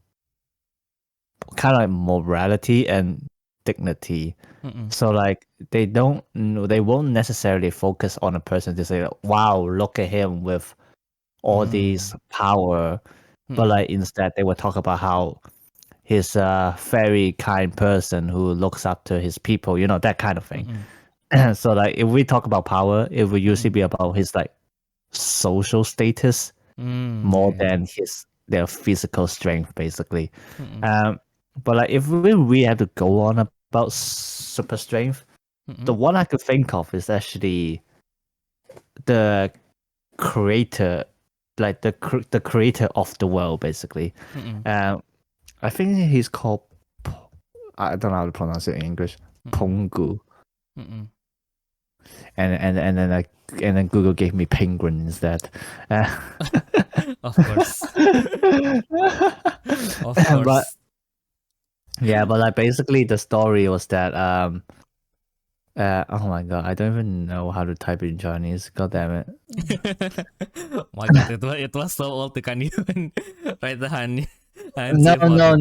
kind of like morality and dignity. So like they won't necessarily focus on a person to say, wow, look at him with all these power, but like instead they will talk about how he's a very kind person who looks up to his people, that kind of thing. So like if we talk about power, it will usually be about his like social status more than their physical strength, basically. But like if we really have to go on about super strength, the one I could think of is actually the creator, like the creator of the world, basically. I think he's called, I don't know how to pronounce it in English, Pongu. And then Google gave me penguin instead. Of course. Of course. But yeah, but like basically the story was that oh my god, I don't even know how to type it in Chinese. God damn it. My god, it was so old to can't even write the hand. No.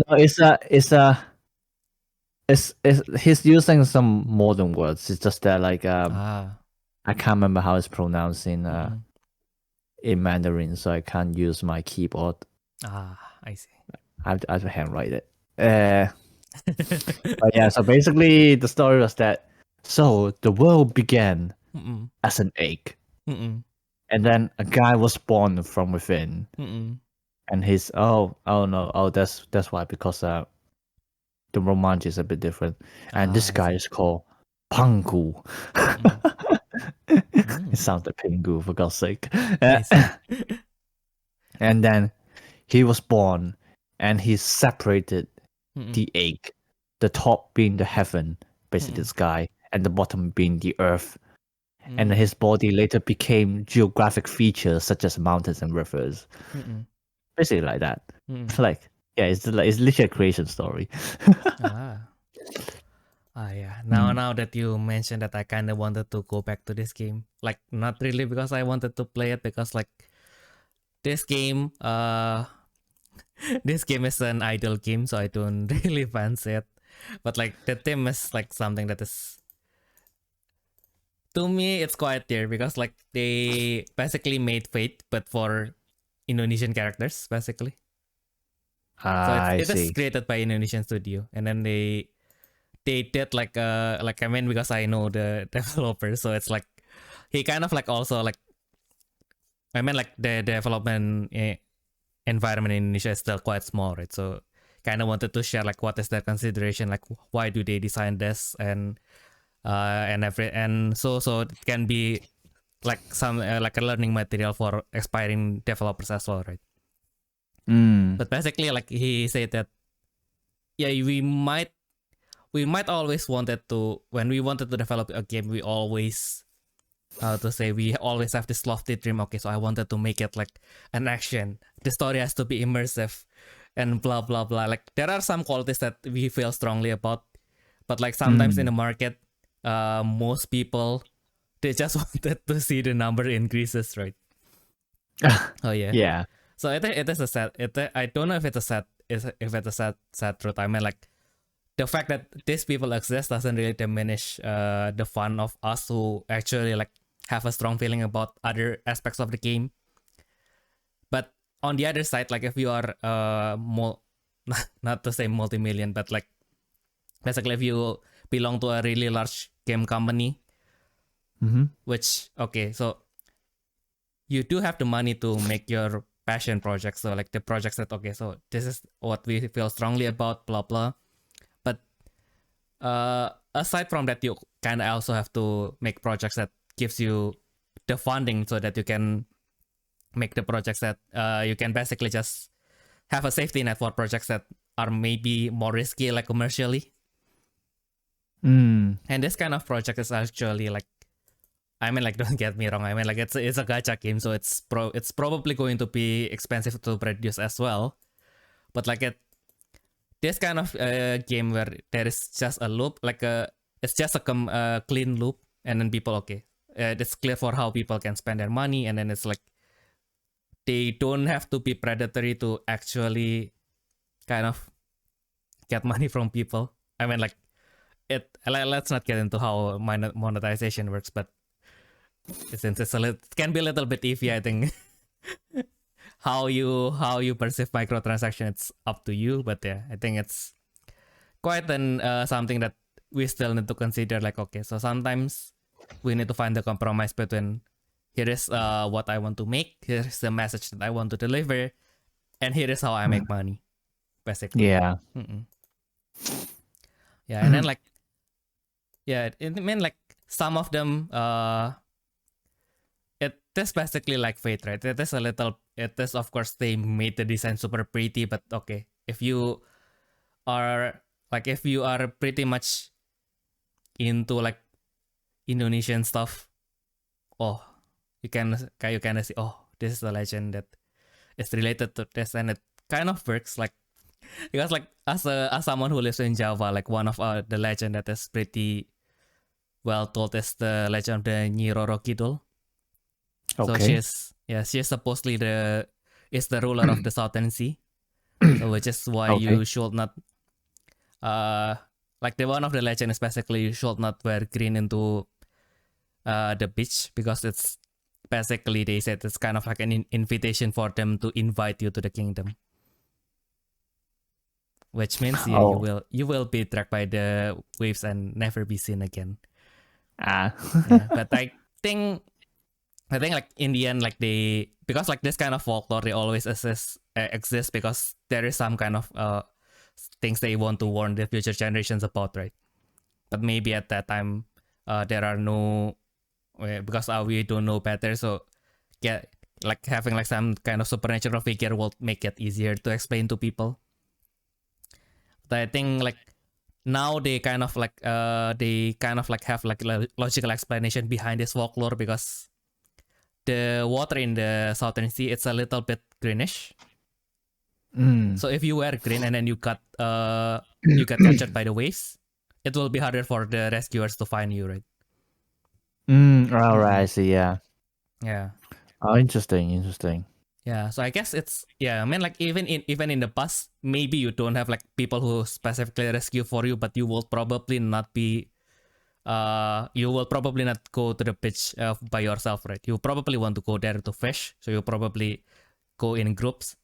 It's he's using some modern words. It's just that like I can't remember how it's pronounced in Mandarin, so I can't use my keyboard. I see. I have to handwrite it. But yeah, so basically the story was that the world began as an egg, and then a guy was born from within, and he's that's why, because the romance is a bit different, and this guy is called Pangu. It sounds like Pingu, for God's sake. And then he was born, and he separated the egg, the top being the heaven, basically the sky, and the bottom being the earth. And his body later became geographic features such as mountains and rivers. Basically like that. Like, yeah, it's literally a creation story. Yeah. Now that you mentioned that, I kind of wanted to go back to this game. Like, not really because I wanted to play it, because like this game this game is an idle game, so I don't really fancy it. But like the theme is like something that is, to me, it's quite dear, because like they basically made Fate but for Indonesian characters, basically. So it is created by Indonesian studio, and then they did like I mean, because I know the developer, so it's like he kind of like also like, I mean, like the development environment in Indonesia is still quite small, right? So kind of wanted to share like what is their consideration, like why do they design this, and so it can be like some like a learning material for aspiring developers as well, right? But basically, like he said that, yeah, we might always wanted to, when we wanted to develop a game, we always how to say, we always have this lofty dream. Okay, so I wanted to make it like an action. The story has to be immersive, and blah blah blah. Like there are some qualities that we feel strongly about, but like sometimes in the market, most people they just wanted to see the number increases, right? Oh yeah. Yeah. So it is a sad. I don't know if it's a sad. If it's a sad truth. I mean, like the fact that these people exist doesn't really diminish the fun of us who actually like have a strong feeling about other aspects of the game. But on the other side, like if you are not to say multi-million, but like basically if you belong to a really large game company, which okay, so you do have the money to make your passion projects. So like the projects that okay, so this is what we feel strongly about, blah blah. But aside from that, you kind of also have to make projects that gives you the funding so that you can make the projects that you can basically just have a safety net for projects that are maybe more risky, like commercially. And this kind of project is actually like, I mean, like, don't get me wrong. I mean, like, it's a gacha game, so it's probably going to be expensive to produce as well. But like this kind of game where there is just a loop, like it's just a clean loop, and then people it's clear for how people can spend their money, and then it's like they don't have to be predatory to actually kind of get money from people. I mean, like let's not get into how monetization works, but since it can be a little bit iffy, I think how you perceive microtransaction, it's up to you. But yeah, I think it's quite something that we still need to consider. Like okay, so sometimes we need to find the compromise between here is what I want to make, here is the message that I want to deliver, and here is how I make money, basically. Yeah. Yeah, and then like yeah, I mean like some of them it is basically like Fate, right? It is of course they made the design super pretty, but okay, if you are pretty much into like Indonesian stuff, oh, you can see, oh, this is a legend that is related to this, and it kind of works like because like as someone who lives in Java, like one of the legend that is pretty well told is the legend of the Nyi Roro Kidul. Okay. So she's supposedly the ruler of the Southern Sea. So which is why you should not like the one of the legend is basically you should not wear green into the beach, because it's basically they said it's kind of like an invitation for them to invite you to the kingdom. Which means you will be dragged by the waves and never be seen again. Yeah, but I think like in the end, like because like this kind of folklore they always exist because there is some kind of things they want to warn the future generations about, right? But maybe at that time there are no because we don't know better, so yeah, like having like some kind of supernatural figure will make it easier to explain to people. But I think like now they kind of like have like logical explanation behind this folklore, because the water in the Southern Sea, it's a little bit greenish. So if you wear green and then you got captured by the waves, it will be harder for the rescuers to find you, right? All right, I see. Yeah. Oh, interesting. Yeah, so I guess it's I mean like even in the past, maybe you don't have like people who specifically rescue for you, but you will probably not go to the beach by yourself, right? You probably want to go there to fish, so you probably go in groups.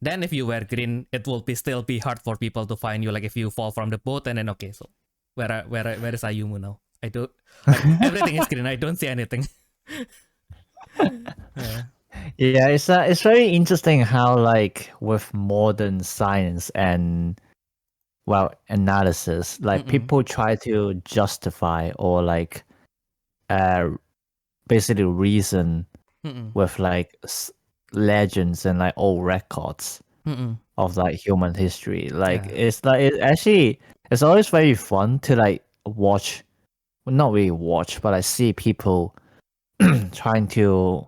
Then if you wear green, it will still be hard for people to find you. Like if you fall from the boat and then okay, so where is Ayumu now? I don't like, everything is green. I don't see anything. Yeah, it's very interesting how like with modern science and analysis, like people try to justify or like basically reason with like legends and like old records of like human history. Like it's always very fun to like watch, well, not really watch, but I see people trying to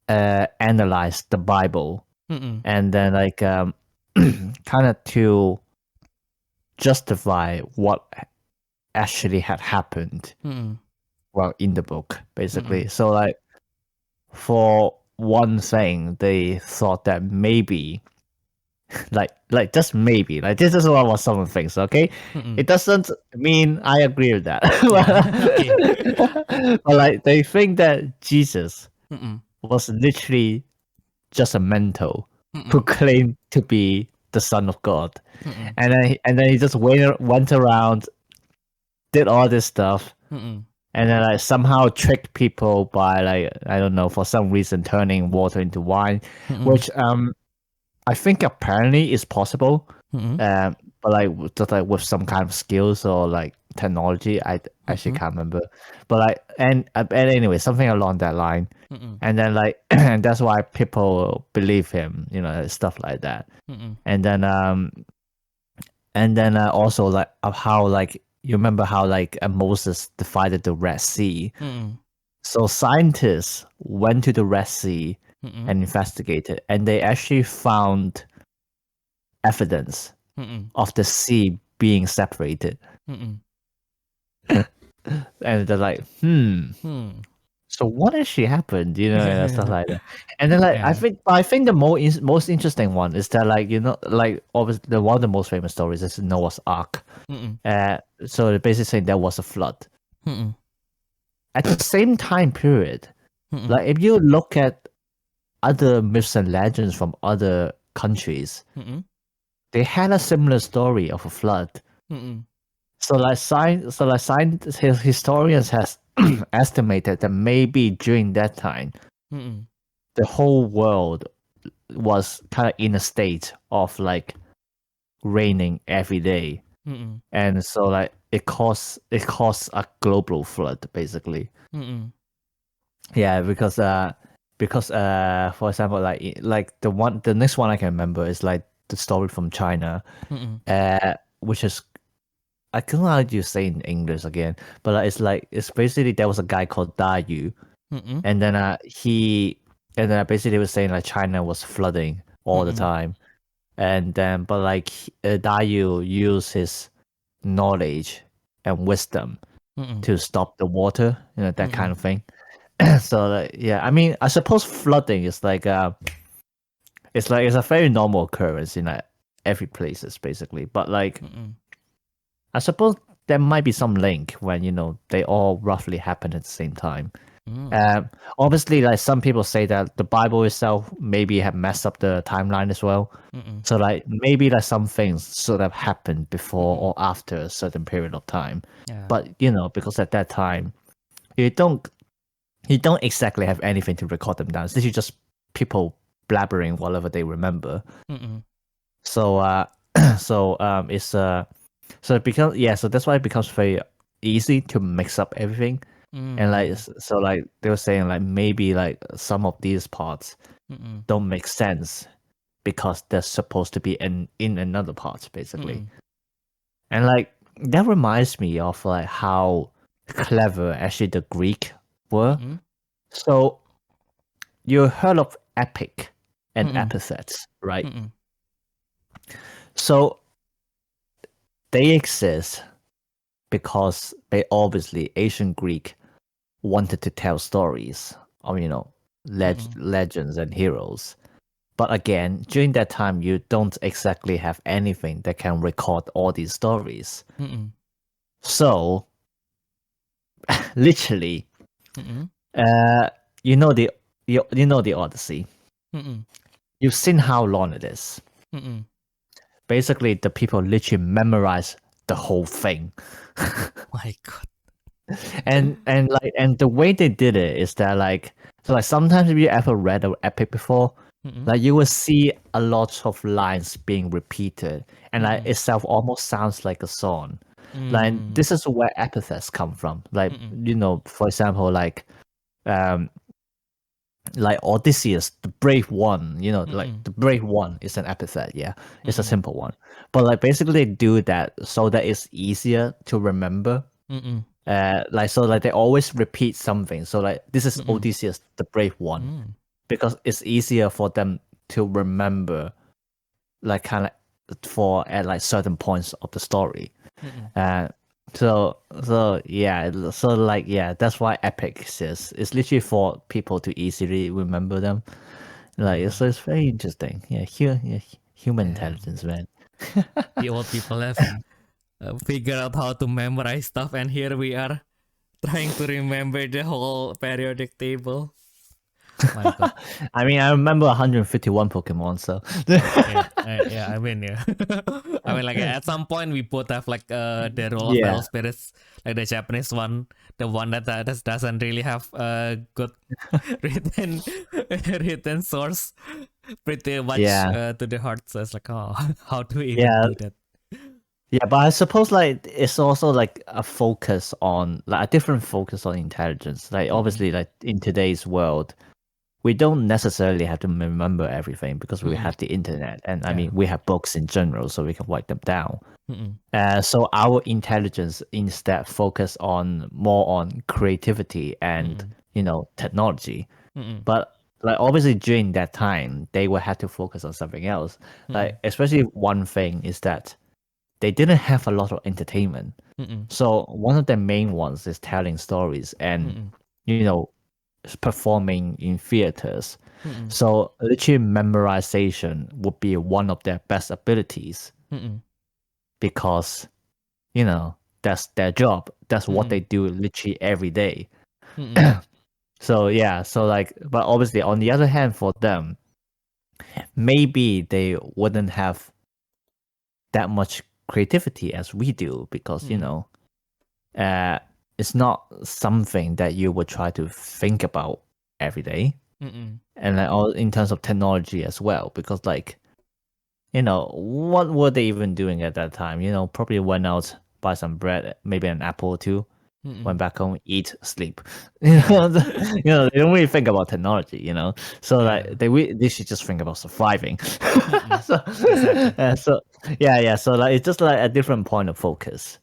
analyze the Bible, and then like kind of to justify what actually had happened. Well, in the book, basically. So like, for one thing, they thought that maybe, like just maybe, like this is what someone thinks. Okay, it doesn't mean I agree with that. But like, they think that Jesus was literally just a mental who claimed to be the Son of God, and then he just went around, did all this stuff, and then like somehow tricked people by, like, I don't know, for some reason turning water into wine, which I think apparently is possible, but like just like with some kind of skills or like technology, I actually can't remember, but like and anyway, something along that line, and then like and that's why people believe him, you know, stuff like that, and then also like of how, like, you remember how like Moses divided the Red Sea. So scientists went to the Red Sea and investigated, and they actually found evidence of the sea being separated. And they're like, so what actually happened, you know, and stuff like that. And then like, I think the most interesting one is that, like, you know, like obviously one of the most famous stories is Noah's Ark. So they're basically saying there was a flood. At the same time period, like if you look at other myths and legends from other countries, they had a similar story of a flood. So like historians has estimated that maybe during that time, the whole world was kind of in a state of like raining every day, and so like it caused a global flood, basically. Yeah, because for example, like the next one I can remember is like the story from China, which is, I don't know how you say in English again, but it's basically, there was a guy called Da Yu, and then basically was saying like China was flooding all the time, and then but like Da Yu used his knowledge and wisdom to stop the water, you know, that kind of thing. So like, yeah, I mean, I suppose flooding is like it's a very normal occurrence in like every places, basically, but like I suppose there might be some link when, you know, they all roughly happen at the same time. Obviously, like some people say that the Bible itself maybe have messed up the timeline as well. So like maybe like some things sort of happened before or after a certain period of time. But you know, because at that time you don't exactly have anything to record them down. It's literally just people blabbering whatever they remember. So so it becomes, so that's why it becomes very easy to mix up everything. And like, so like they were saying like maybe like some of these parts don't make sense because they're supposed to be in another part, basically. And like that reminds me of like how clever actually the Greek were. So you heard of epic and epithets, right? So they exist because they obviously, ancient Greek wanted to tell stories of, you know, legends and heroes. But again, during that time, you don't exactly have anything that can record all these stories. So, literally, you know the Odyssey. You've seen how long it is. Basically, the people literally memorize the whole thing. My God. And the way they did it is that like, so like sometimes if you ever read an epic before, like you will see a lot of lines being repeated, and like itself almost sounds like a song. Like this is where epithets come from. Like you know, for example, like Odysseus, the brave one, you know, like the brave one is an epithet. Yeah, it's a simple one, but like basically they do that so that it's easier to remember. like so like they always repeat something. So like this is Odysseus, the brave one, because it's easier for them to remember, like kind of for at like certain points of the story. So yeah, so like yeah, that's why epic exists. It's literally for people to easily remember them. Like so, it's very interesting. Yeah, human intelligence, man. The old people have figured out how to memorize stuff, and here we are trying to remember the whole periodic table. My God. I mean, I remember 151 Pokemon, so yeah, I mean, yeah. I mean, like at some point we both have like the role of Yeah. battle spirits, like the Japanese one, the one that doesn't really have a good written source, pretty much Yeah. to the heart. So it's like, oh, how do we even Yeah. do that? Yeah, but I suppose like it's also like a focus on like a different focus on intelligence. Like obviously, like in today's world, we don't necessarily have to remember everything because we have the internet, and I mean we have books in general, so we can write them down. So our intelligence instead focus on more on creativity and technology. But like obviously during that time, they will have to focus on something else. Like especially one thing is that they didn't have a lot of entertainment. So one of the main ones is telling stories and performing in theaters. So literally memorization would be one of their best abilities because that's their job. That's what they do literally every day. So yeah, so like, but obviously on the other hand, for them, maybe they wouldn't have that much creativity as we do because it's not something that you would try to think about every day. And like all in terms of technology as well, because like what were they even doing at that time? Probably went out, buy some bread, maybe an apple or two, went back home, eat, sleep. They don't really think about technology. So like they should just think about surviving. So so like it's just like a different point of focus.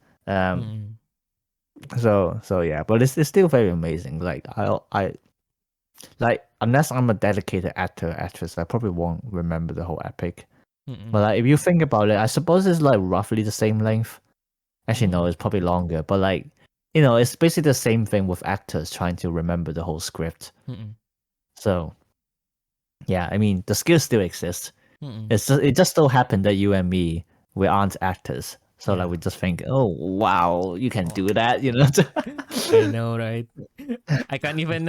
So yeah, but it's still very amazing. Like I like unless I'm a dedicated actress, I probably won't remember the whole epic. But like if you think about it, I suppose it's like roughly the same length. Actually, no, it's probably longer. But like it's basically the same thing with actors trying to remember the whole script. So yeah, I mean the skill still exists. It just so happened that you and me, we aren't actors. So like we just think, oh wow, you can do that, I know, right? I can't even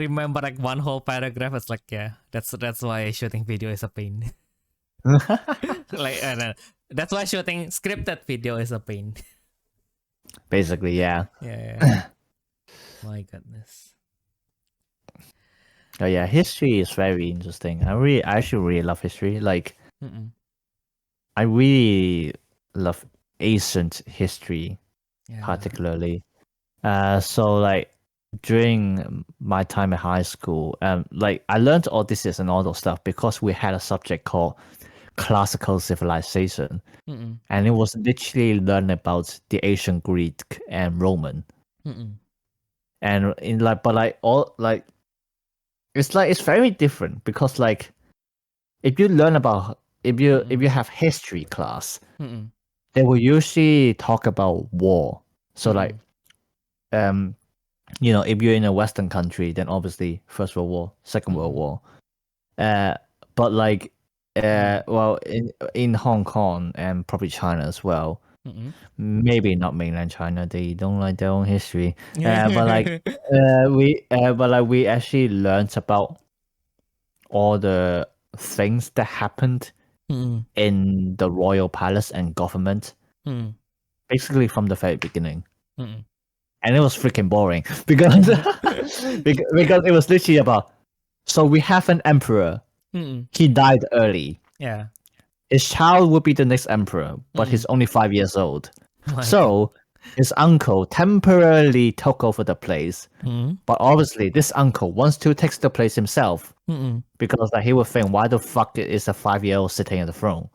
remember like one whole paragraph. It's like that's why shooting video is a pain. Like that's why shooting scripted video is a pain. Basically, yeah. Yeah. My goodness. Oh yeah, history is very interesting. I actually really love history. Like, I really love ancient history, particularly. So like during my time at high school, like I learned Odysseus and all those stuff because we had a subject called classical civilization, and it was literally learn about the ancient Greek and Roman, and in like, but like all like, it's very different because like, if you learn about if you have history class, they will usually talk about war. So like, if you're in a Western country, then obviously First World War, Second World War. But like, well, in Hong Kong and probably China as well. Maybe not mainland China. They don't like their own history. But like, we actually learned about all the things that happened in the royal palace and government, basically from the very beginning. And it was freaking boring because because it was literally about, so we have an emperor. He died early. Yeah. His child would be the next emperor, but he's only 5 years old. So his uncle temporarily took over the place. But obviously this uncle wants to take the place himself because like, he would think, why the fuck is a 5-year-old sitting at the throne?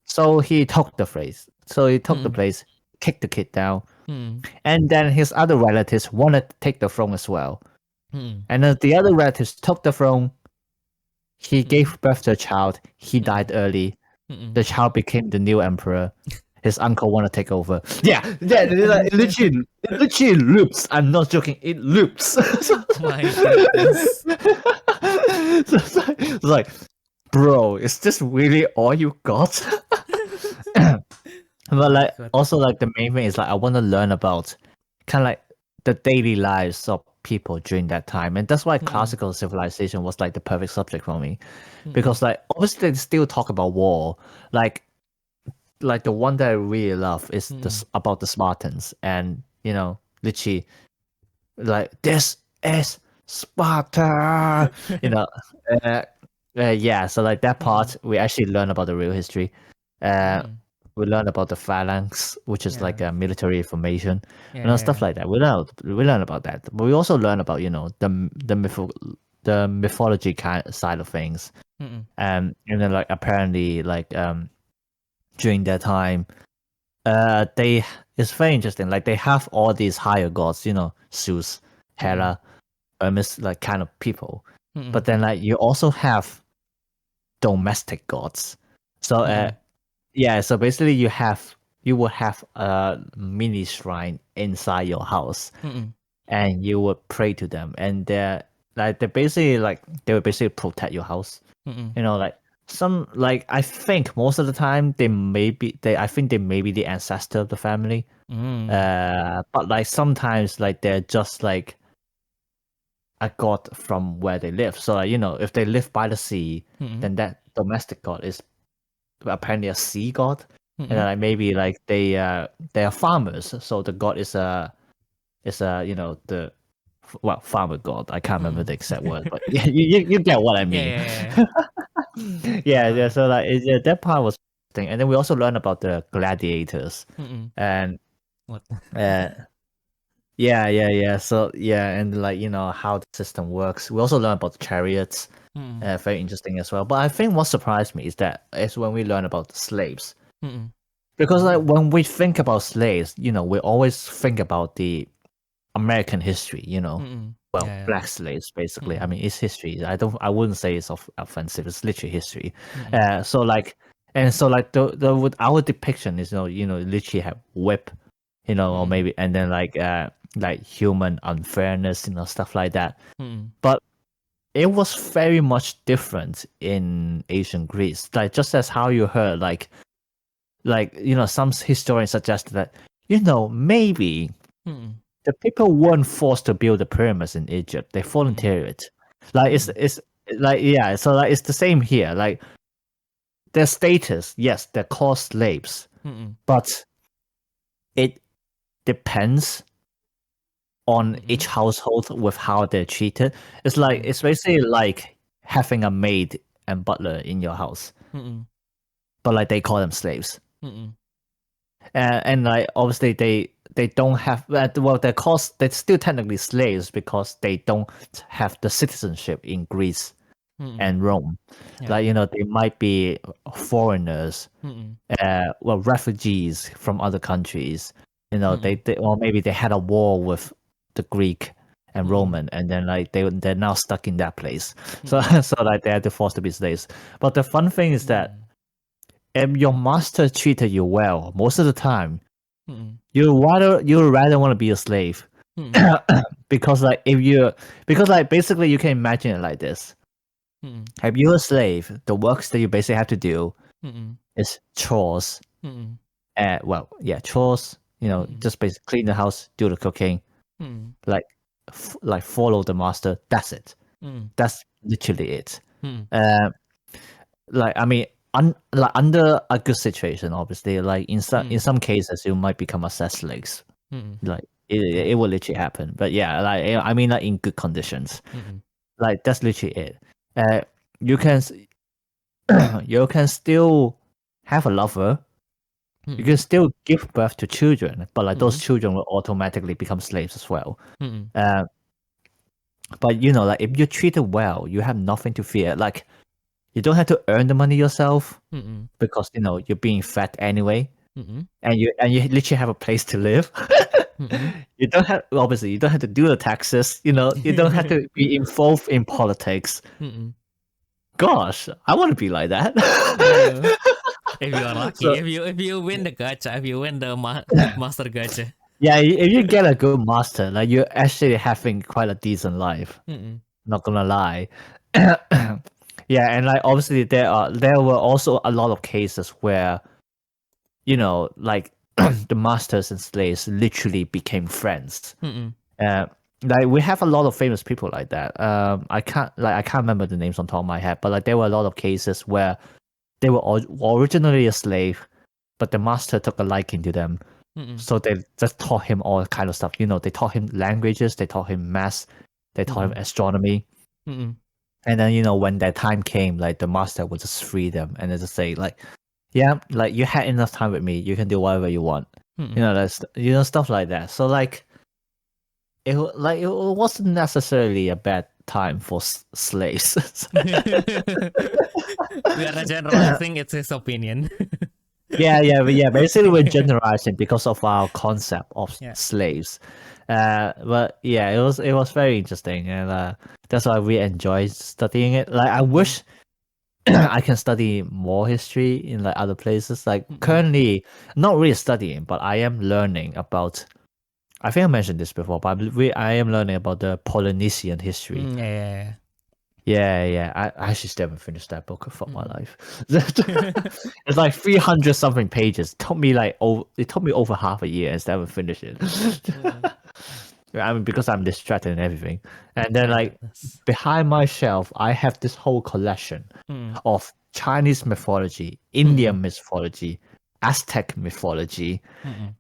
So he took the place. So he took the place. kicked the kid down. Mm. And then his other relatives wanted to take the throne as well. Mm. And then the other relatives took the throne. He gave birth to a child. He died early. The child became the new emperor. His uncle want to take over. Yeah, it literally loops. I'm not joking. It loops. My goodness. So it's like, bro, is this really all you got? But like, God. also like the main thing is like I want to learn about kind of like the daily lives of people during that time, and that's why classical civilization was like the perfect subject for me, because like obviously they still talk about war, like the one that I really love is about the Spartans, and you know, literally, like this is Sparta, you know, yeah. So like that part, we actually learn about the real history. We learn about the phalanx, which is like a military information, stuff like that. We learn about that, but we also learn about the mythology side of things, and then like apparently like during that time, it's very interesting. Like they have all these higher gods, you know, Zeus, Hera, Hermes, like kind of people. But then like you also have domestic gods. So yeah, so basically you will have a mini shrine inside your house, and you would pray to them, and they will basically protect your house. You know, like I think most of the time they may be the ancestor of the family. But like sometimes like they're just like a god from where they live. So like, you know, if they live by the sea, then that domestic god is apparently a sea god. And then, like maybe like they are farmers, so the god is a you know the farmer god. I can't remember the exact word, but you get what I mean. Yeah. So like that part was thing, and then we also learned about the gladiators, and What? yeah. So yeah, and like, you know, how the system works. We also learn about the chariots. Very interesting as well. But I think what surprised me is when we learn about the slaves. Because like when we think about slaves, you know, we always think about the American history, you know. Black slaves basically. I mean, it's history. I wouldn't say it's offensive. It's literally history. So like with our depiction is, you know, literally have whip, you know, or maybe, and then like human unfairness, you know, stuff like that. But it was very much different in ancient Greece. Like just as how you heard, like you know, some historians suggest that, you know, maybe the people weren't forced to build the pyramids in Egypt. They volunteered. Like it's like, yeah. So like it's the same here. Like their status, yes, they're called slaves, but it depends on each household with how they're treated. It's like it's basically like having a maid and butler in your house, but like they call them slaves. And like obviously they don't have they're still technically slaves because they don't have the citizenship in Greece and Rome. Like, you know, they might be foreigners, refugees from other countries. You know, they or maybe they had a war with the Greek and Roman, and then like they're now stuck in that place. So so like they had to force to be slaves. But the fun thing is that if your master treated you well, most of the time, you rather want to be a slave, because like basically you can imagine it like this: if you're a slave, the works that you basically have to do is chores. Chores. You know, just basically clean the house, do the cooking, like follow the master. That's it. That's literally it. Like I mean, like under a good situation, obviously, like in some cases, you might become a sex slaves. Like it will literally happen. But yeah, like I mean, like in good conditions, like that's literally it. You can you can still have a lover. You can still give birth to children, but like those children will automatically become slaves as well. But you know, like if you're treated well, you have nothing to fear. Like you don't have to earn the money yourself because, you know, you're being fed anyway. and you literally have a place to live. You don't have obviously you don't have to do the taxes. You don't have to be involved in politics. Gosh, I want to be like that. If you are lucky, So- if you win the gacha, if you win the master gacha. Yeah, if you get a good master, like you're actually having quite a decent life. Not gonna lie. Yeah, and like obviously there were also a lot of cases where, like the masters and slaves literally became friends. Like we have a lot of famous people like that. I can't remember the names on top of my head, but like there were a lot of cases where they were originally a slave, but the master took a liking to them. So they just taught him all kind of stuff. They taught him languages, they taught him math, they taught him astronomy. And then, when that time came, like the master would just free them and just say, like, yeah, like you had enough time with me, you can do whatever you want. That's stuff like that. So like it wasn't necessarily a bad time for slaves. We are generalizing, it's his opinion. Yeah. Basically, we're generalizing because of our concept of slaves. But yeah, it was very interesting, and that's why we enjoy studying it. Like, I wish I can study more history in like other places. Like currently, not really studying, but I am learning about. I think I mentioned this before, but I am learning about the Polynesian history. Yeah. I actually still haven't finished that book for my life. It's like 300 something pages. It took me over half a year and still haven't finished it. I mean, because I'm distracted and everything. And then like behind my shelf, I have this whole collection of Chinese mythology, Indian mythology, Aztec mythology,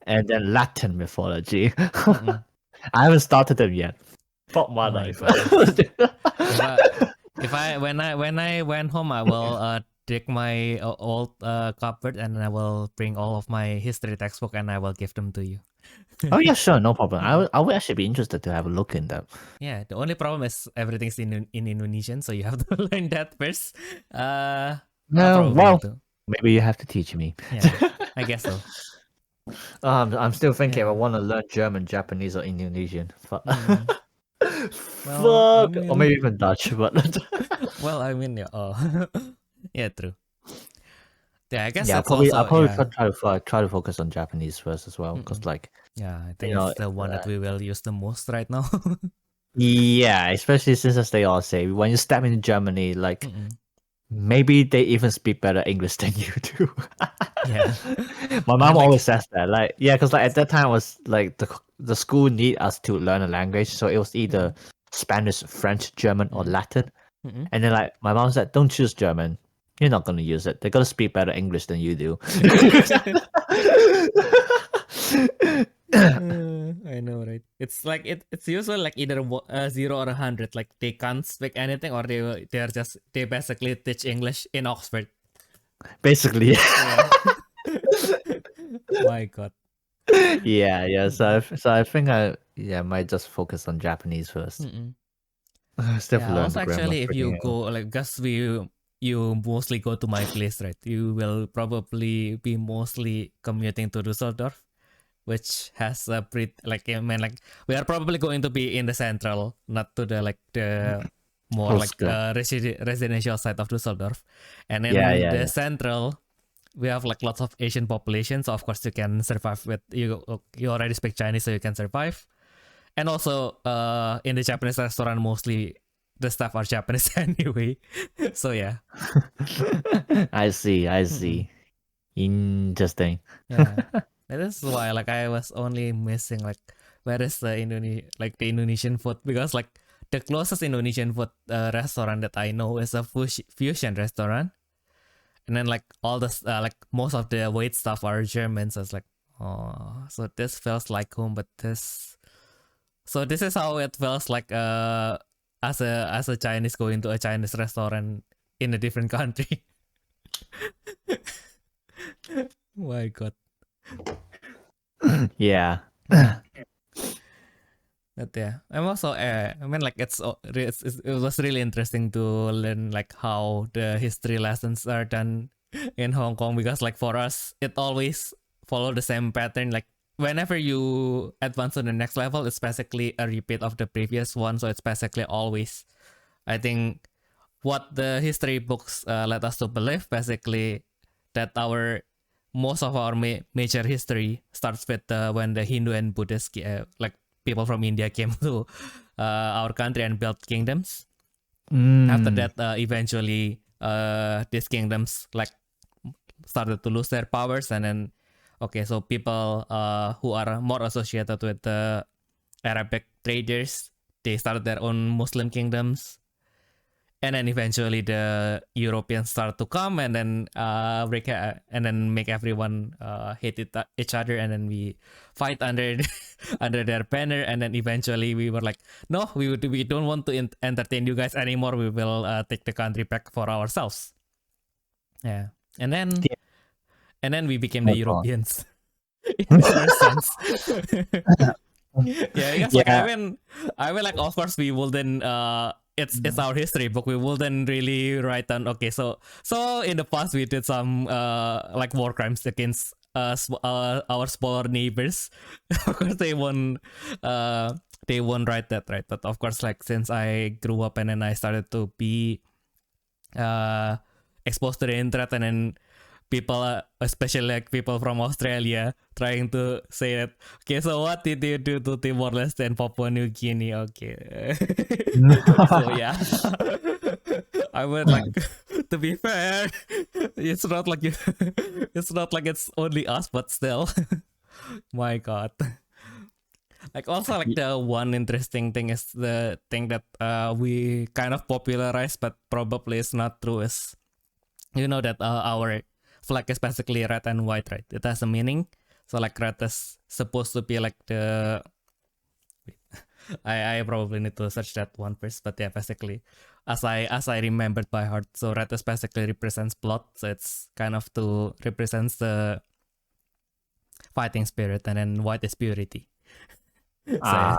and then Latin mythology. I haven't started them yet. Fuck my life. When I went home, I will take my old cupboard and I will bring all of my history textbook and I will give them to you. Oh yeah, sure, no problem. I would actually be interested to have a look in them. Yeah, the only problem is everything's in Indonesian, so you have to learn that first. Maybe you have to teach me. Yeah, I guess so. I'm still thinking I want to learn German, Japanese, or Indonesian. Fuck. Well, or maybe even Dutch. But well, I mean, yeah, true. Yeah, I guess yeah, that's I'll probably also, try to focus on Japanese first as well, because like I think it's the one that we will use the most right now. Yeah, especially since as they all say, when you step into Germany, like maybe they even speak better English than you do. Yeah, my mom always says that. Like, yeah, because like at that time was like the school need us to learn a language, so it was either Spanish, French, German, or Latin. And then like my mom said, don't choose German. You're not gonna use it. They're gonna speak better English than you do. I know, right? It's like it's usually like either 0 or 100. Like they can't speak anything, or they basically teach English in Oxford. Basically. My God. Yeah. So I think I might just focus on Japanese first. Still learn Also, grammar. actually, if you go like, because you mostly go to my place, right? You will probably be mostly commuting to Düsseldorf, which has a pretty like, I mean, like we are probably going to be in the central, not to the more like residential side of Düsseldorf. And in the central, we have like lots of Asian population, so of course you can survive with you already speak Chinese, so you can survive. And also in the Japanese restaurant, mostly the staff are Japanese anyway. So yeah. I see. Interesting. Yeah. That is why like I was only missing like where is the Indonesian food, because like the closest Indonesian food restaurant that I know is a fusion restaurant. And then like all the like most of the wait staff are Germans. So it's like, oh, so this feels like home, but this is how it feels like as a Chinese going to a Chinese restaurant in a different country. My God. Yeah. But yeah, I'm also I mean like it was really interesting to learn like how the history lessons are done in Hong Kong, because like for us it always follow the same pattern. Like whenever you advance to the next level, it's basically a repeat of the previous one. So it's basically always, I think, what the history books let us to believe, basically, that our most of our major history starts with when the Hindu and Buddhist, like people from India, came to our country and built kingdoms. After that, eventually, these kingdoms like started to lose their powers, and then so people who are more associated with the Arabic traders, they started their own Muslim kingdoms. And then eventually the Europeans start to come and then and then make everyone hate each other, and then we fight under under their banner, and then eventually we were like, no, we don't want to entertain you guys anymore. We will take the country back for ourselves. Yeah, and then we became the Europeans. In the first sense. Yeah, I guess like I mean like of course we wouldn't it's our history book. We wouldn't really write down so in the past we did some like war crimes against our smaller neighbors. Of course they won't write that, right? But of course, like since I grew up and then I started to be exposed to the internet, and then people, especially like people from Australia, trying to say that, okay, so what did you do to Timor-Leste and Papua New Guinea? Okay. So yeah. I would like, to be fair, it's not like it's only us, but still. My God. Like also like the one interesting thing is the thing that we kind of popularized, but probably is not true, is that our flag is basically red and white, right? It has a meaning. So like red is supposed to be like the I probably need to search that one first, but yeah, basically as I remembered by heart, so red is basically represents blood, so it's kind of to represents the fighting spirit, and then white is purity. So,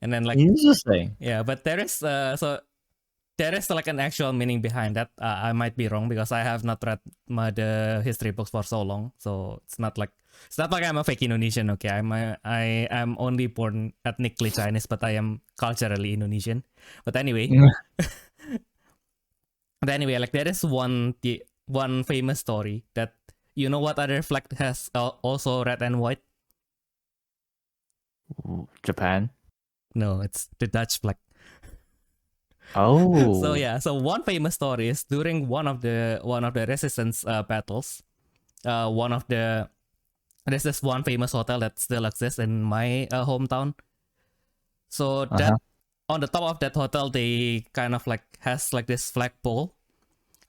and then like interesting. Yeah, but there is there is like an actual meaning behind that. I might be wrong because I have not read the history books for so long. So it's not like I'm a fake Indonesian. Okay, I am only born ethnically Chinese, but I am culturally Indonesian. But anyway, like there is one famous story that what other flag has also red and white? Japan. No, it's the Dutch flag. Oh. So one famous story is during one of the resistance battles. There's this one famous hotel that still exists in my hometown. So that on the top of that hotel, they kind of like has like this flagpole,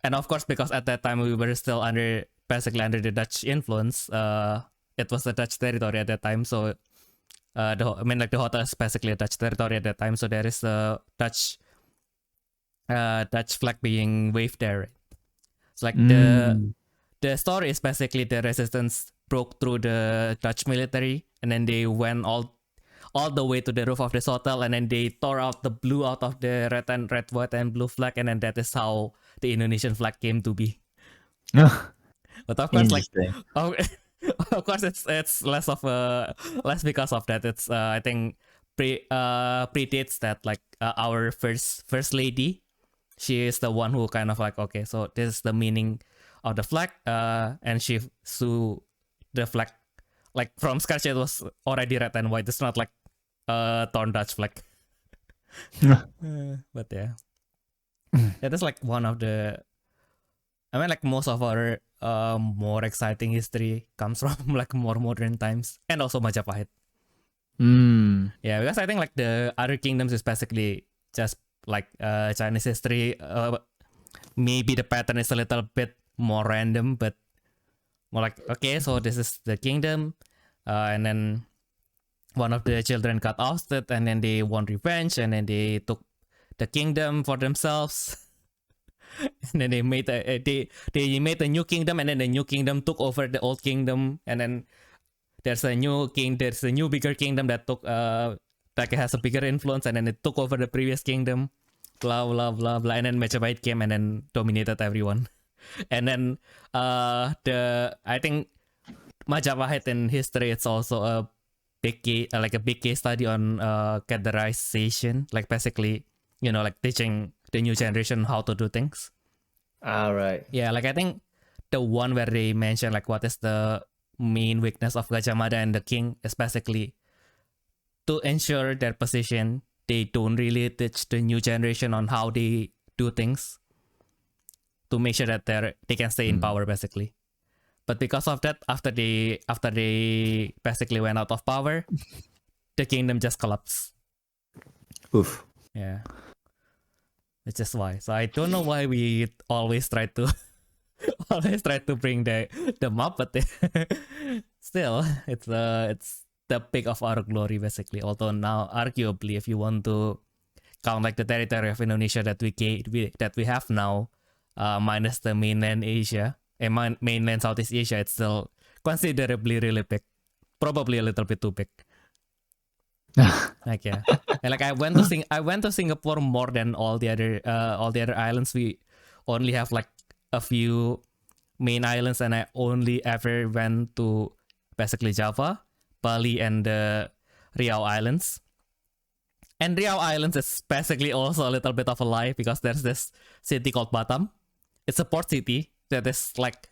and of course because at that time we were still basically under the Dutch influence. It was a Dutch territory at that time, so the hotel is basically a Dutch territory at that time. So there is a Dutch flag being waved there. It's like the story is basically the resistance broke through the Dutch military, and then they went all the way to the roof of this hotel, and then they tore out the blue out of the red, white, and blue flag, and then that is how the Indonesian flag came to be. But of course, like, of course, it's less because of that. It's I think predates that. Like our first lady, she is the one who kind of like, okay, so this is the meaning of the flag, and she saw the flag like from scratch. It was already red and white. It's not like torn Dutch flag. But yeah, that is like one of the. I mean, like most of our more exciting history comes from like more modern times, and also Majapahit. Yeah, because I think like the other kingdoms is basically just like Chinese history. Maybe the pattern is a little bit more random, but more like, okay, so this is the kingdom, and then one of the children got ousted, and then they want revenge, and then they took the kingdom for themselves. And then they made a new kingdom, and then the new kingdom took over the old kingdom, and then there's a new bigger kingdom that took that has a bigger influence, and then it took over the previous kingdom, blah blah blah blah, and then Majapahit came and then dominated everyone. And then I think Majapahit in history, it's also a big case study on categorization, like basically, like teaching the new generation how to do things. Right. Yeah, like I think the one where they mention like what is the main weakness of Gajah Mada and the king is basically to ensure their position. They don't really teach the new generation on how they do things to make sure that they can stay in power basically. But because of that, after they basically went out of power, the kingdom just collapsed. Oof. Yeah. Which is why. So I don't know why we always try to bring them up, but still, it's the peak of our glory basically. Although now, arguably, if you want to count like the territory of Indonesia that we have now, minus the mainland Asia and mainland Southeast Asia, it's still considerably really big. Probably a little bit too big. Like yeah, and like I went to Singapore more than all the other islands. We only have like a few main islands, and I only ever went to basically Java, Bali, and the Riau Islands. And Riau Islands is basically also a little bit of a lie because there's this city called Batam. It's a port city that is like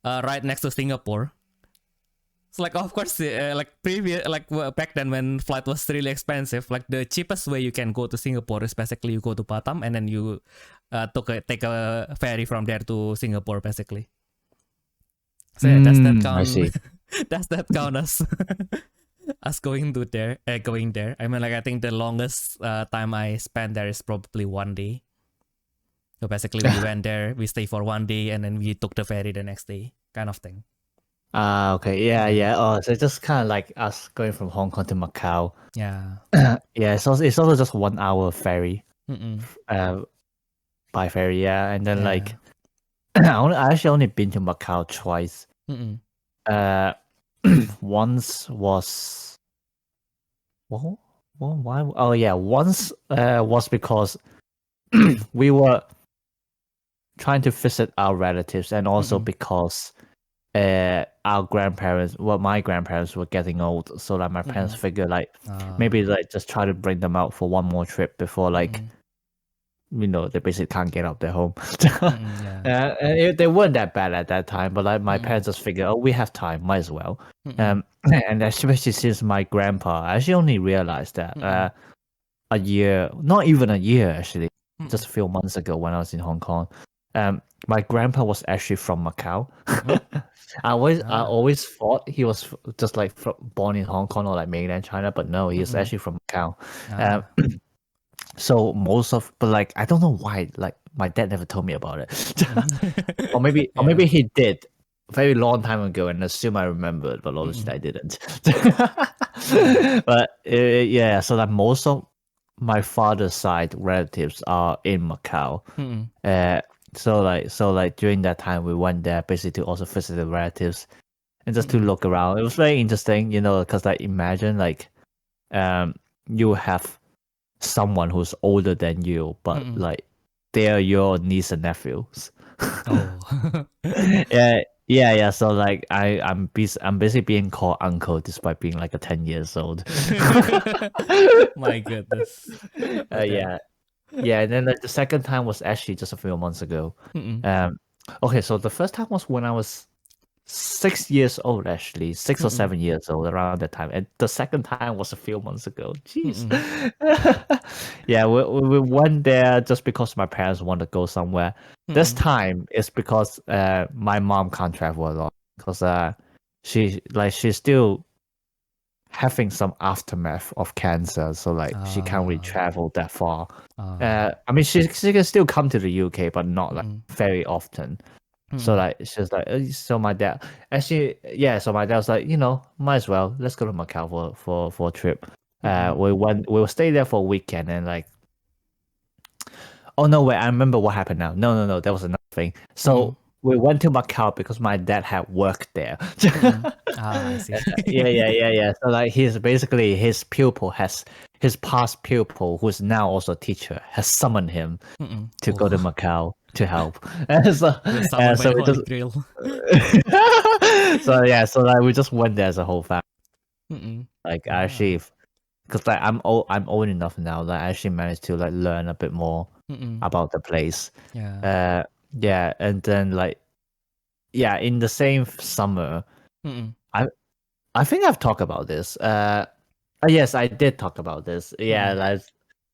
right next to Singapore. So like of course back then when flight was really expensive, like the cheapest way you can go to Singapore is basically you go to Batam and then you take a ferry from there to Singapore basically. So yeah, does that count? I see. Does that count as us going there? I mean, like I think the longest time I spent there is probably 1 day. So basically, we went there, we stayed for 1 day, and then we took the ferry the next day, kind of thing. Okay. Yeah. Oh, so it's just kind of like us going from Hong Kong to Macau. Yeah. Yeah. It's also just 1 hour ferry. By ferry. Yeah, and then like I actually only been to Macau twice. Once was why? Oh yeah, once was because we were trying to visit our relatives, and also because my grandparents were getting old, so like my parents figured like maybe like just try to bring them out for one more trip before like they basically can't get out their home. And they weren't that bad at that time, but like my parents just figured, oh, we have time, might as well. And especially since my grandpa, I actually only realized that a year, not even a year actually, just a few months ago when I was in Hong Kong. My grandpa was actually from Macau. I always thought he was just like born in Hong Kong or like mainland China, but no, he is actually from Macau. So but like I don't know why, like my dad never told me about it, or maybe he did very long time ago and assume I remembered, but obviously I didn't. But yeah, so like most of my father's side relatives are in Macau. So like during that time we went there basically to also visit the relatives and just to look around. It was very interesting, because like imagine like you have someone who's older than you, but like they're your niece and nephews. Yeah. So like I'm basically being called uncle despite being like a 10 years old. My goodness. Yeah. And then like the second time was actually just a few months ago. Okay, so the first time was when I was 6 years old, actually 6 or 7 years old, around that time, and the second time was a few months ago. Jeez. Yeah, we went there just because my parents want to go somewhere. This time is because my mom can't travel a lot because she's still having some aftermath of cancer, so like she can't really travel that far. I mean she can still come to the UK, but not like very often. So like she's like, so my dad actually, so my dad was like, might as well, let's go to Macau for a trip. We'll stay there for a weekend, and like, oh no, wait, I remember what happened now. No, that was another thing. So we went to Macau because my dad had worked there. I see. Yeah. So like his past pupil, who's now also a teacher, has summoned him to go to Macau. to help. And so, So we just grill. so like we just went there as a whole family. Mm-mm. Like actually, because like I'm old enough now that I actually managed to like learn a bit more Mm-mm. about the place. Yeah. Yeah, and then like in the same summer, Mm-mm. I think I've talked about this. Yes, I did talk about this. Yeah, that's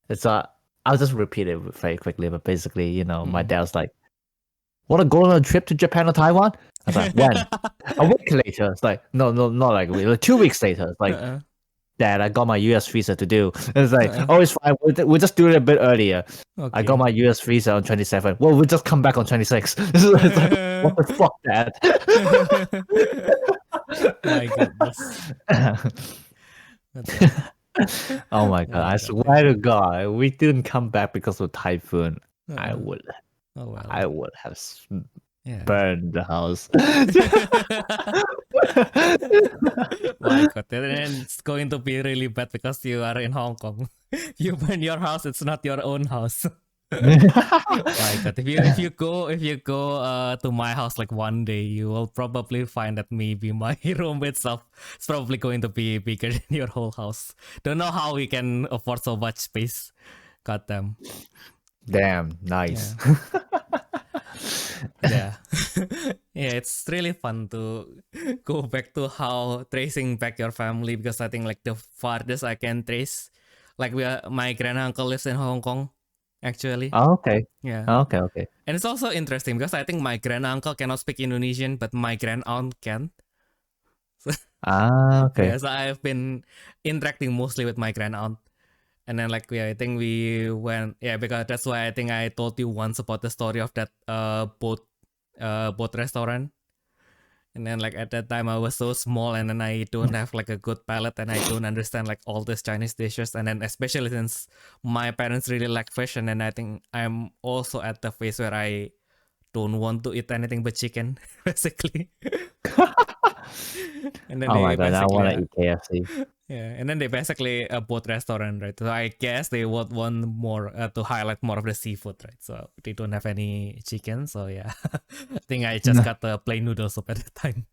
it's I'll just repeat it very quickly. But basically, you know, my dad was like, "Want to go on a trip to Japan or Taiwan?" I was like, "When?" A week later. It's like, no, not like a week. Like 2 weeks later. It's like, Dad, I got my US visa to do. It's like, oh, it's fine. We'll just do it a bit earlier. Okay. I got my US visa on 27. Well, we'll just come back on 26. It's like, what the fuck, Dad? My goodness. Oh my god! I swear to God, we didn't come back because of typhoon. I would have burned the house. My God, and it's going to be really bad because you are in Hong Kong. You burn your house; it's not your own house. My God, if you go to my house like one day, you will probably find that maybe my room itself is probably going to be bigger than your whole house. Don't know how we can afford so much space. Goddamn. Damn, nice. Yeah. Yeah, it's really fun to go back to how tracing back your family, because I think like the farthest I can trace, like my grand uncle lives in Hong Kong, actually. Oh, okay. Yeah. Okay. And it's also interesting because I think my grand uncle cannot speak Indonesian, but my grand aunt can. Okay. Yeah, so I've been interacting mostly with my grand aunt. And then like I think we went, because that's why I think I told you once about the story of that boat restaurant. And then like at that time I was so small, and then I don't have like a good palate, and I don't understand like all these Chinese dishes. And then especially since my parents really like fish, and then I think I'm also at the phase where I don't want to eat anything but chicken, basically. And then Oh my god, I want to basically, eat KFC. yeah, and then they basically a boat restaurant, right? So I guess they would want more to highlight more of the seafood, right? So they don't have any chicken, so yeah. I think I just got the plain noodle soup at the time.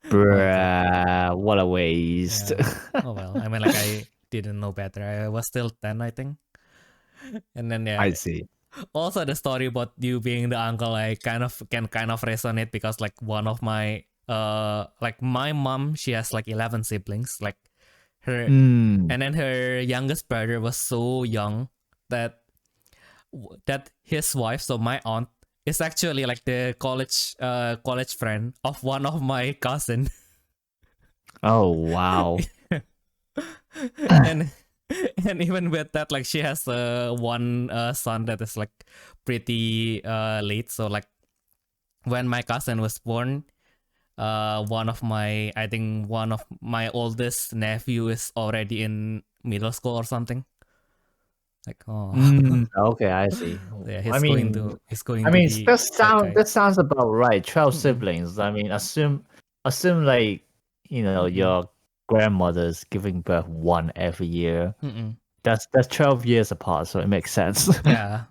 Bruh, what a waste. Yeah. Oh well, I mean, like I didn't know better. I was still 10, I think. And then I see. also the story about you being the uncle, I can kind of resonate, because like one of my like my mom, she has like 11 siblings, like her, and then her youngest brother was so young that his wife, so my aunt, is actually like the college friend of one of my cousin. Oh wow. and and even with that, like she has one son that is like pretty late. So like when my cousin was born, one of my oldest nephew is already in middle school or something. Like, Okay, I see. yeah, I mean, be that sounds about right. 12 Mm-mm. siblings. I mean, assume like, you know, your grandmother's giving birth one every year. That's 12 years apart, so it makes sense. Yeah.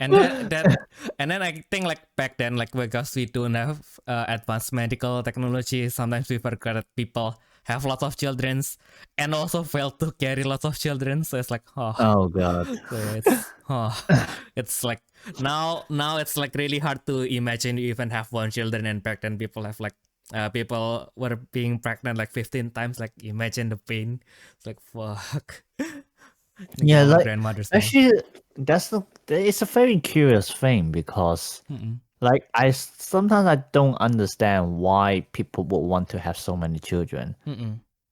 And then I think like back then, like because we don't have advanced medical technology, sometimes we forget that people have lots of children and also fail to carry lots of children. So it's like, Oh god. So it's it's like now it's like really hard to imagine you even have one children, and back then people have like people were being pregnant like 15 times. Like imagine the pain. It's like fuck. Yeah, like grandmother's actually, it's a very curious thing because like sometimes I don't understand why people would want to have so many children.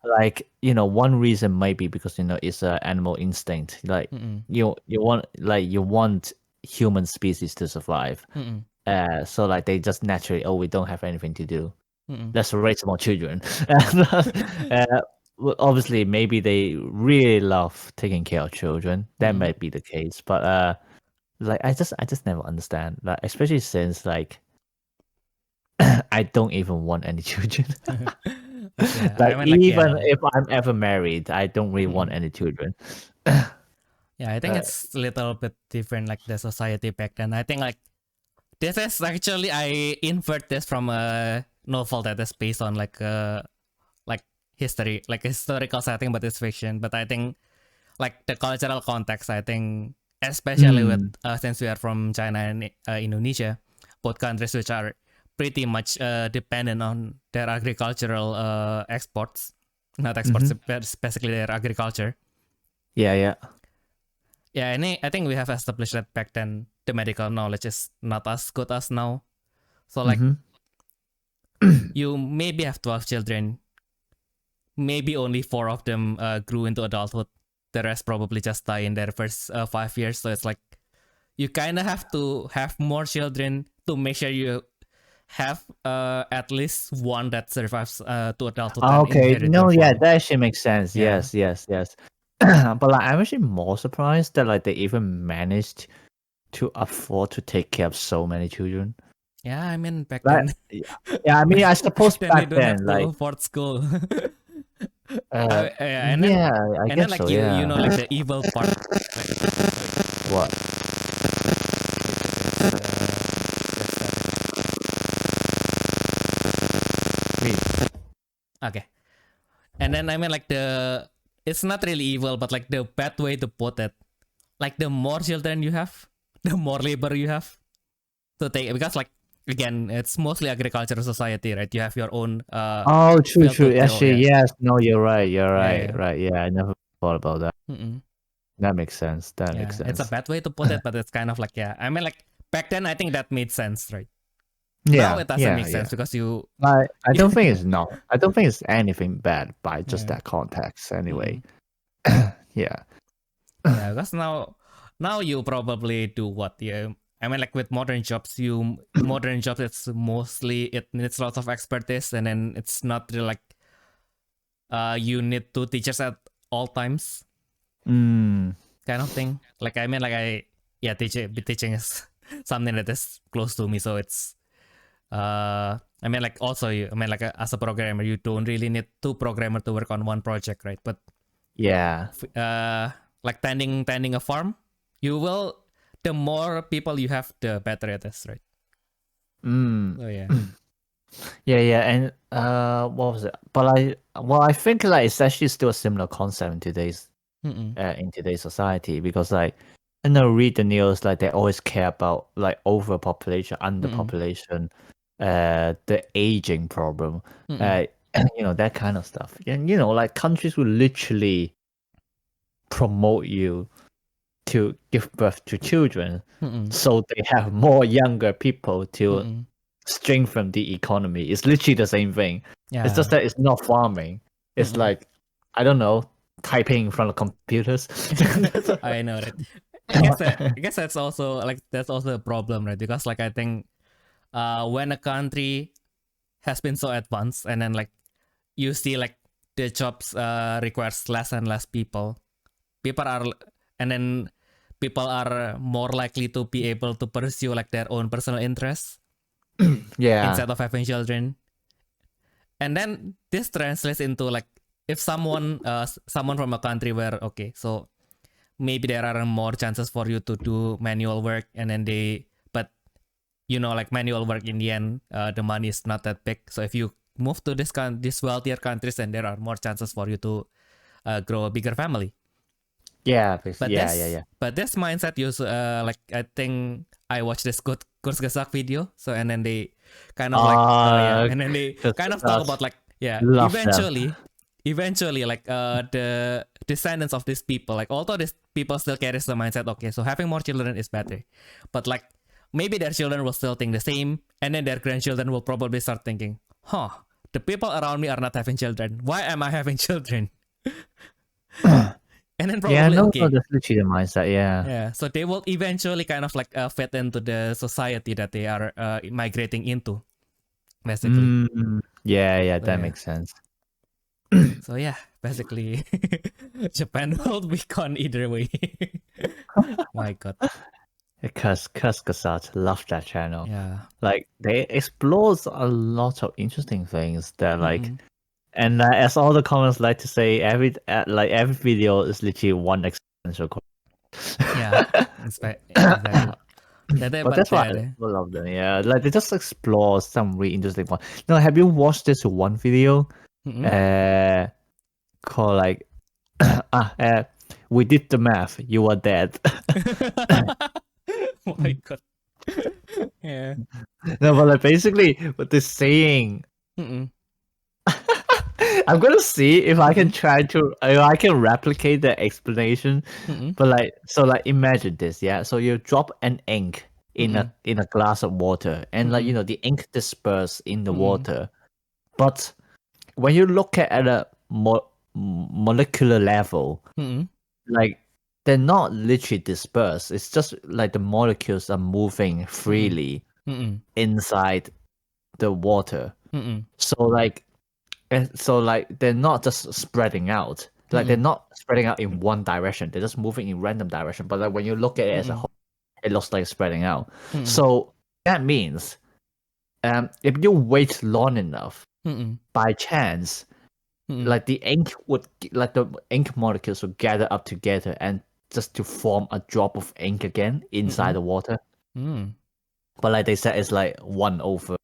Like, you know, one reason might be because, you know, it's an animal instinct. Like you want human species to survive. So like they just naturally, we don't have anything to do. Let's raise more children. Well, obviously, maybe they really love taking care of children. That might be the case, but like I just never understand. Like especially since like I don't even want any children. Yeah, Like I mean, like, even if I'm ever married, I don't really want any children. Yeah, I think it's a little bit different, like the society back then. I think like this is actually I invert this from a novel that is based on like history, like a historical setting, but it's fiction. But I think like the cultural context, I think especially with since we are from China and Indonesia, both countries which are pretty much dependent on their agricultural exports, not exports, but basically their agriculture. Yeah. And I think we have established that back then the medical knowledge is not as good as now. So like you maybe have 12 children, maybe only 4 of them grew into adulthood. The rest probably just die in their first 5 years. So it's like you kind of have to have more children to make sure you have at least one that survives to adulthood. Okay, no, yeah, that actually makes sense. Yeah. Yes. But like, I'm actually more surprised that like they even managed to afford to take care of so many children. Yeah, I mean back Like, then. yeah, I mean, I suppose then back they don't have then, to like, afford school. I and guess then like so. you know like the evil part. What? Okay. And then I mean like it's not really evil, but like the bad way to put it, like the more children you have, the more labor you have to take, because like again it's mostly agricultural society, right? You have your own True. field to till, Actually, yes. No, you're right. Yeah. Right. Yeah, I never thought about that. That makes sense. It's a bad way to put it, but it's kind of like, I mean like back then I think that made sense, right? Yeah, Now it doesn't make sense because you. I don't think it's not. I don't think it's anything bad by just that context. Anyway. Yeah. Yeah, because now you probably do what? Yeah, I mean like with modern jobs, it's mostly it needs lots of expertise, and then it's not really like you need 2 teachers at all times. Kind of thing. Like I mean like teaching is something that is close to me, so it's I mean like also as a programmer you don't really need 2 programmers to work on one project, right? But yeah, like tending a farm, the more people you have, the better it is, right? So yeah, and what was it? But I think like it's actually still a similar concept in today's society, because like, read the news, like they always care about like overpopulation, underpopulation, the aging problem, that kind of stuff. And like countries will literally promote you to give birth to children, so they have more younger people to strengthen the economy. It's literally the same thing. It's just that it's not farming. It's like, I don't know, typing in front of computers. I know that. I guess that's also a problem, right? Because like I think when a country has been so advanced, and then like you see like the jobs requires less and less people are more likely to be able to pursue like their own personal interests instead of having children. And then this translates into like, if someone from a country where, okay, so maybe there are more chances for you to do manual work, and then but like manual work in the end, the money is not that big. So if you move to this wealthier countries, then there are more chances for you to grow a bigger family. Yeah, But this mindset like I think I watched this Kurzgesagt video. So and then they kind of and then they kind of talk about like eventually like the descendants of these people, like although these people still carries the mindset, okay, so having more children is better, but like maybe their children will still think the same, and then their grandchildren will probably start thinking, the people around me are not having children, why am I having children? And then probably that's literally the mindset. Yeah, so they will eventually kind of like fit into the society that they are migrating into, basically. That makes sense. So yeah, basically, Japan will be gone either way. My God. Kurzgesagt, love that channel. Yeah. Like they explore a lot of interesting things that like. And as all the comments like to say, every video is literally one existential question. Yeah, exactly. But that's why I love them. Yeah, like they just explore some really interesting one. No, have you watched this one video? Called like we did the math. You are dead. Oh my god. Yeah. No, but like basically what they're saying. I'm gonna see if I can if I can replicate the explanation. But like, so like imagine this, yeah. So you drop an ink in a glass of water, and like the ink disperses in the water. But when you look at a molecular level, like they're not literally dispersed. It's just like the molecules are moving freely inside the water. So like they're not just spreading out. Like they're not spreading out in one direction. They're just moving in random direction. But like when you look at it as a whole, it looks like spreading out. So that means, if you wait long enough, by chance, like the ink molecules would gather up together and just to form a drop of ink again inside the water. But like they said, it's like 1 over,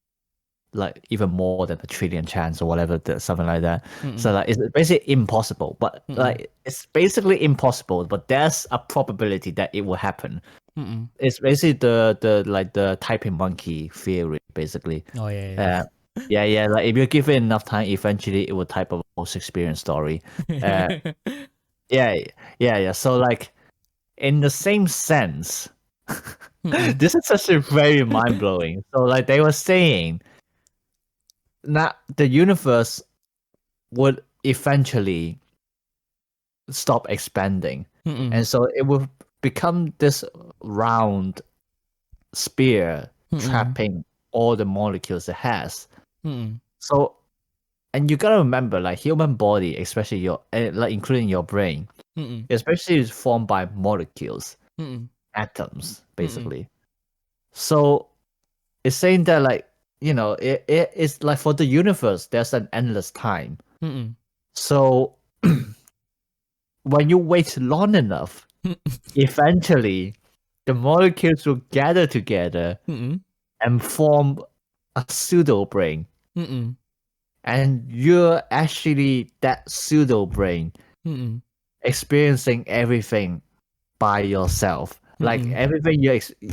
like even more than a trillion chance or whatever, something like that. So like it's basically impossible. But like it's basically impossible. But there's a probability that it will happen. It's basically the typing monkey theory, basically. Oh yeah. Yeah. Like if you give it enough time, eventually it will type a most experience story. Yeah. So like in the same sense, this is actually very mind blowing. So like they were saying that the universe would eventually stop expanding, and so it will become this round sphere trapping all the molecules it has. So, and you gotta remember, like human body, especially like including your brain, especially is formed by molecules, atoms, basically. So it's saying that like it's like for the universe, there's an endless time. So when you wait long enough, eventually the molecules will gather together and form a pseudo brain. And you're actually that pseudo brain experiencing everything by yourself. Like everything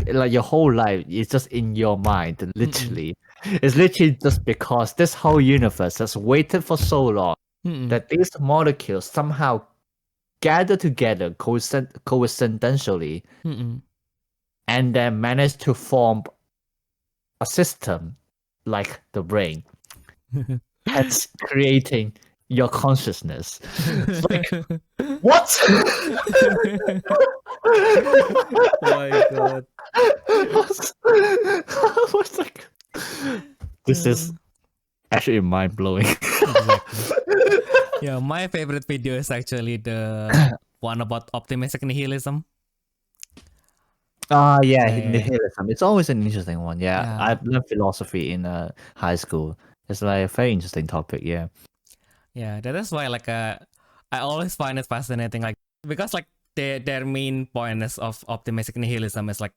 like your whole life is just in your mind, literally. It's literally just because this whole universe has waited for so long that these molecules somehow gather together coincidentally and then manage to form a system like the brain that's creating your consciousness. It's like, what? Oh my god. I was like, this is actually mind blowing. Exactly. Yeah, my favorite video is actually the one about optimistic nihilism. Nihilism. It's always an interesting one. Yeah. I've learned philosophy in high school. It's like a very interesting topic. Yeah. Yeah, that is why like I always find it fascinating, like because like their main point is of optimistic nihilism is like,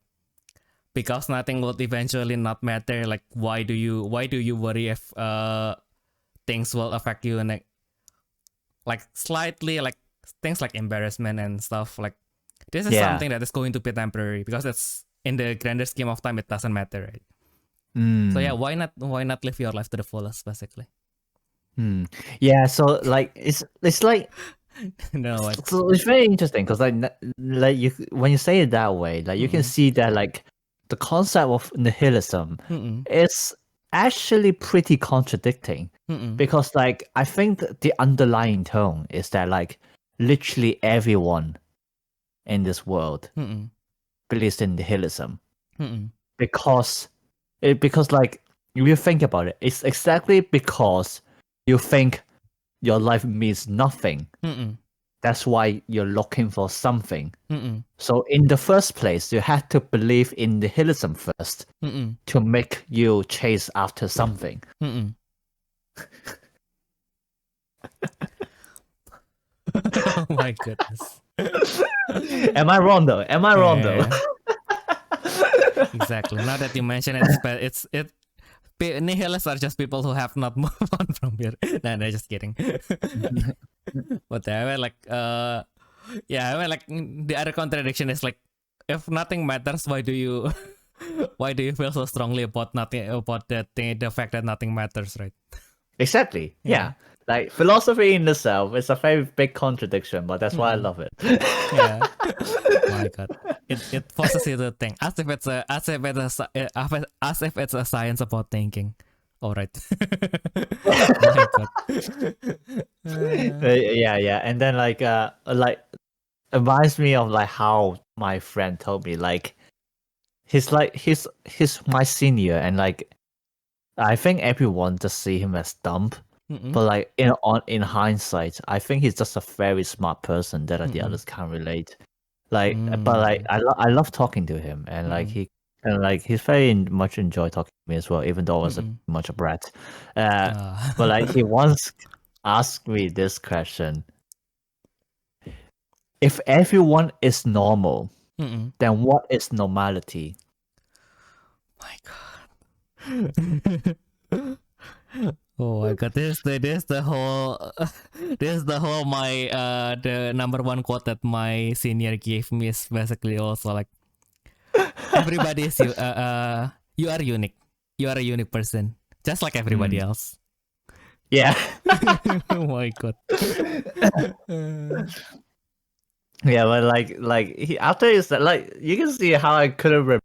because nothing will eventually not matter, like why do you worry if things will affect you, and like slightly like things like embarrassment and stuff, like this is something that is going to be temporary, because it's in the grander scheme of time it doesn't matter, right? So yeah, why not live your life to the fullest, basically. Yeah, so like it's like No, so it's very interesting because like you, when you say it that way, like you can see that like the concept of nihilism is actually pretty contradicting, because like I think the underlying tone is that like literally everyone in this world believes in nihilism, because like if you think about it, it's exactly because you think your life means nothing. That's why you're looking for something. So in the first place, you have to believe in nihilism first to make you chase after something. Oh my goodness. Am I wrong though? Exactly. Now that you mention it, nihilists are just people who have not moved on from here. No, just kidding. But I mean, like, yeah, I mean, like, the other contradiction is like, if nothing matters, why do you feel so strongly about the fact that nothing matters, right? Exactly. Yeah. Like philosophy in itself is a very big contradiction, but that's why I love it. Yeah. My God, it forces you to think as if it's a science about thinking. All right. My God. Yeah, and then like it reminds me of like how my friend told me like he's my senior, and like I think everyone just see him as dumb. But like in hindsight, I think he's just a very smart person that the others can't relate. Like, but like I love talking to him, and like he's very much enjoy talking to me as well, even though I was much a brat. But like he once asked me this question: if everyone is normal, then what is normality? My God. Oh my God, this is the whole my the number one quote that my senior gave me is basically also like, everybody is you are unique. You are a unique person, just like everybody else. Yeah. Oh my God. Yeah, but after he said, like, you can see how I couldn't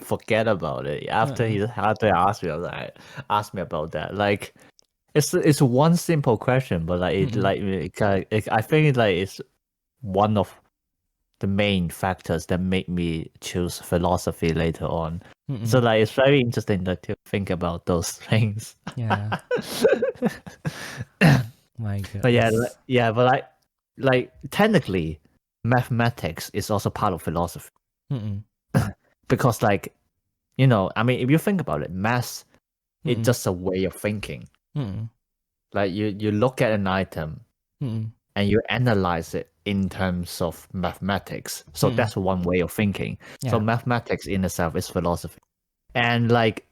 forget about it after he asked me. I was like, asked me about that. Like, it's one simple question, but like I think like it's one of the main factors that make me choose philosophy later on. So like it's very interesting to think about those things. Yeah. My God. But yeah, but like technically, mathematics is also part of philosophy. Because like, you know, I mean, if you think about it, math it's just a way of thinking. Like you look at an item and you analyze it in terms of mathematics. So that's one way of thinking. Yeah. So mathematics in itself is philosophy. And like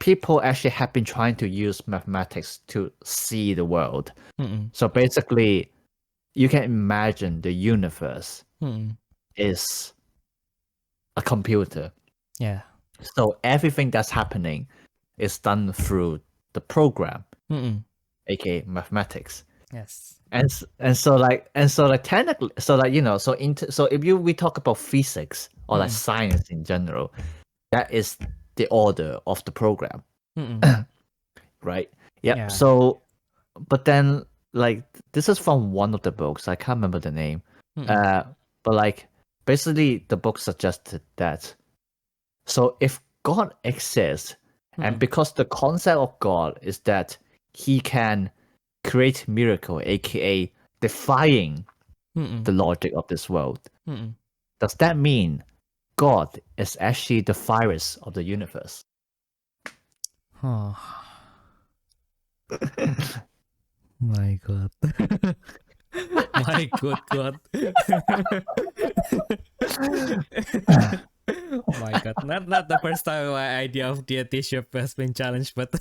people actually have been trying to use mathematics to see the world. So basically, you can imagine the universe is a computer. Yeah. So everything that's happening is done through the program, aka mathematics. Yes. And so technically, so like, you know, so if we talk about physics or like science in general, that is the order of the program. Right? Yep. Yeah. So, but then like this is from one of the books. I can't remember the name. But like basically the book suggested that. So if God exists, and because the concept of God is that he can create miracle, aka defying the logic of this world, does that mean God is actually the virus of the universe? Oh. My God. My good God. Oh my God. Not the first time my idea of dietetship has been challenged, but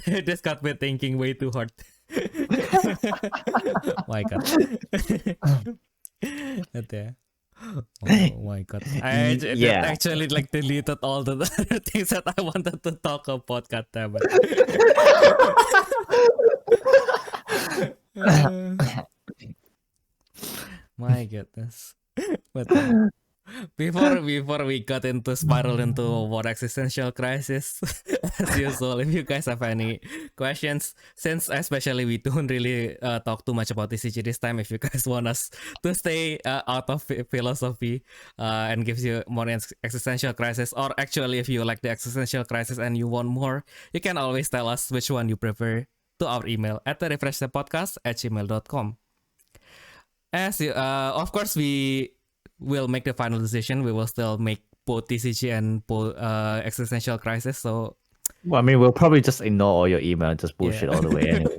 this got me thinking way too hard. My God. Oh my God. That actually like deleted all the other things that I wanted to talk about. God damn it. My goodness. But before we got into spiral into more existential crisis, as usual, if you guys have any questions, since especially we don't really talk too much about TCG this time, if you guys want us to stay out of philosophy and gives you more existential crisis, or actually if you like the existential crisis and you want more, you can always tell us which one you prefer to our email at therefreshsteppodcast@gmail.com. As you, of course, we will make the final decision. We will still make both TCG and both existential crisis. So, well, I mean, we'll probably just ignore all your email and just bullshit all the way anyway.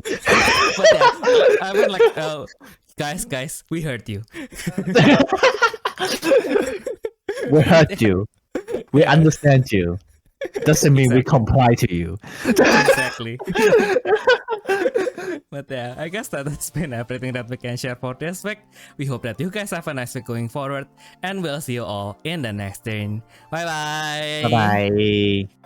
But yeah, I mean, like, guys, we heard you. We heard you. We understand you. Doesn't mean we comply to you. Exactly. But yeah, I guess that's been everything that we can share for this week. We hope that you guys have a nice week going forward, and we'll see you all in the next turn. Bye bye. Bye bye.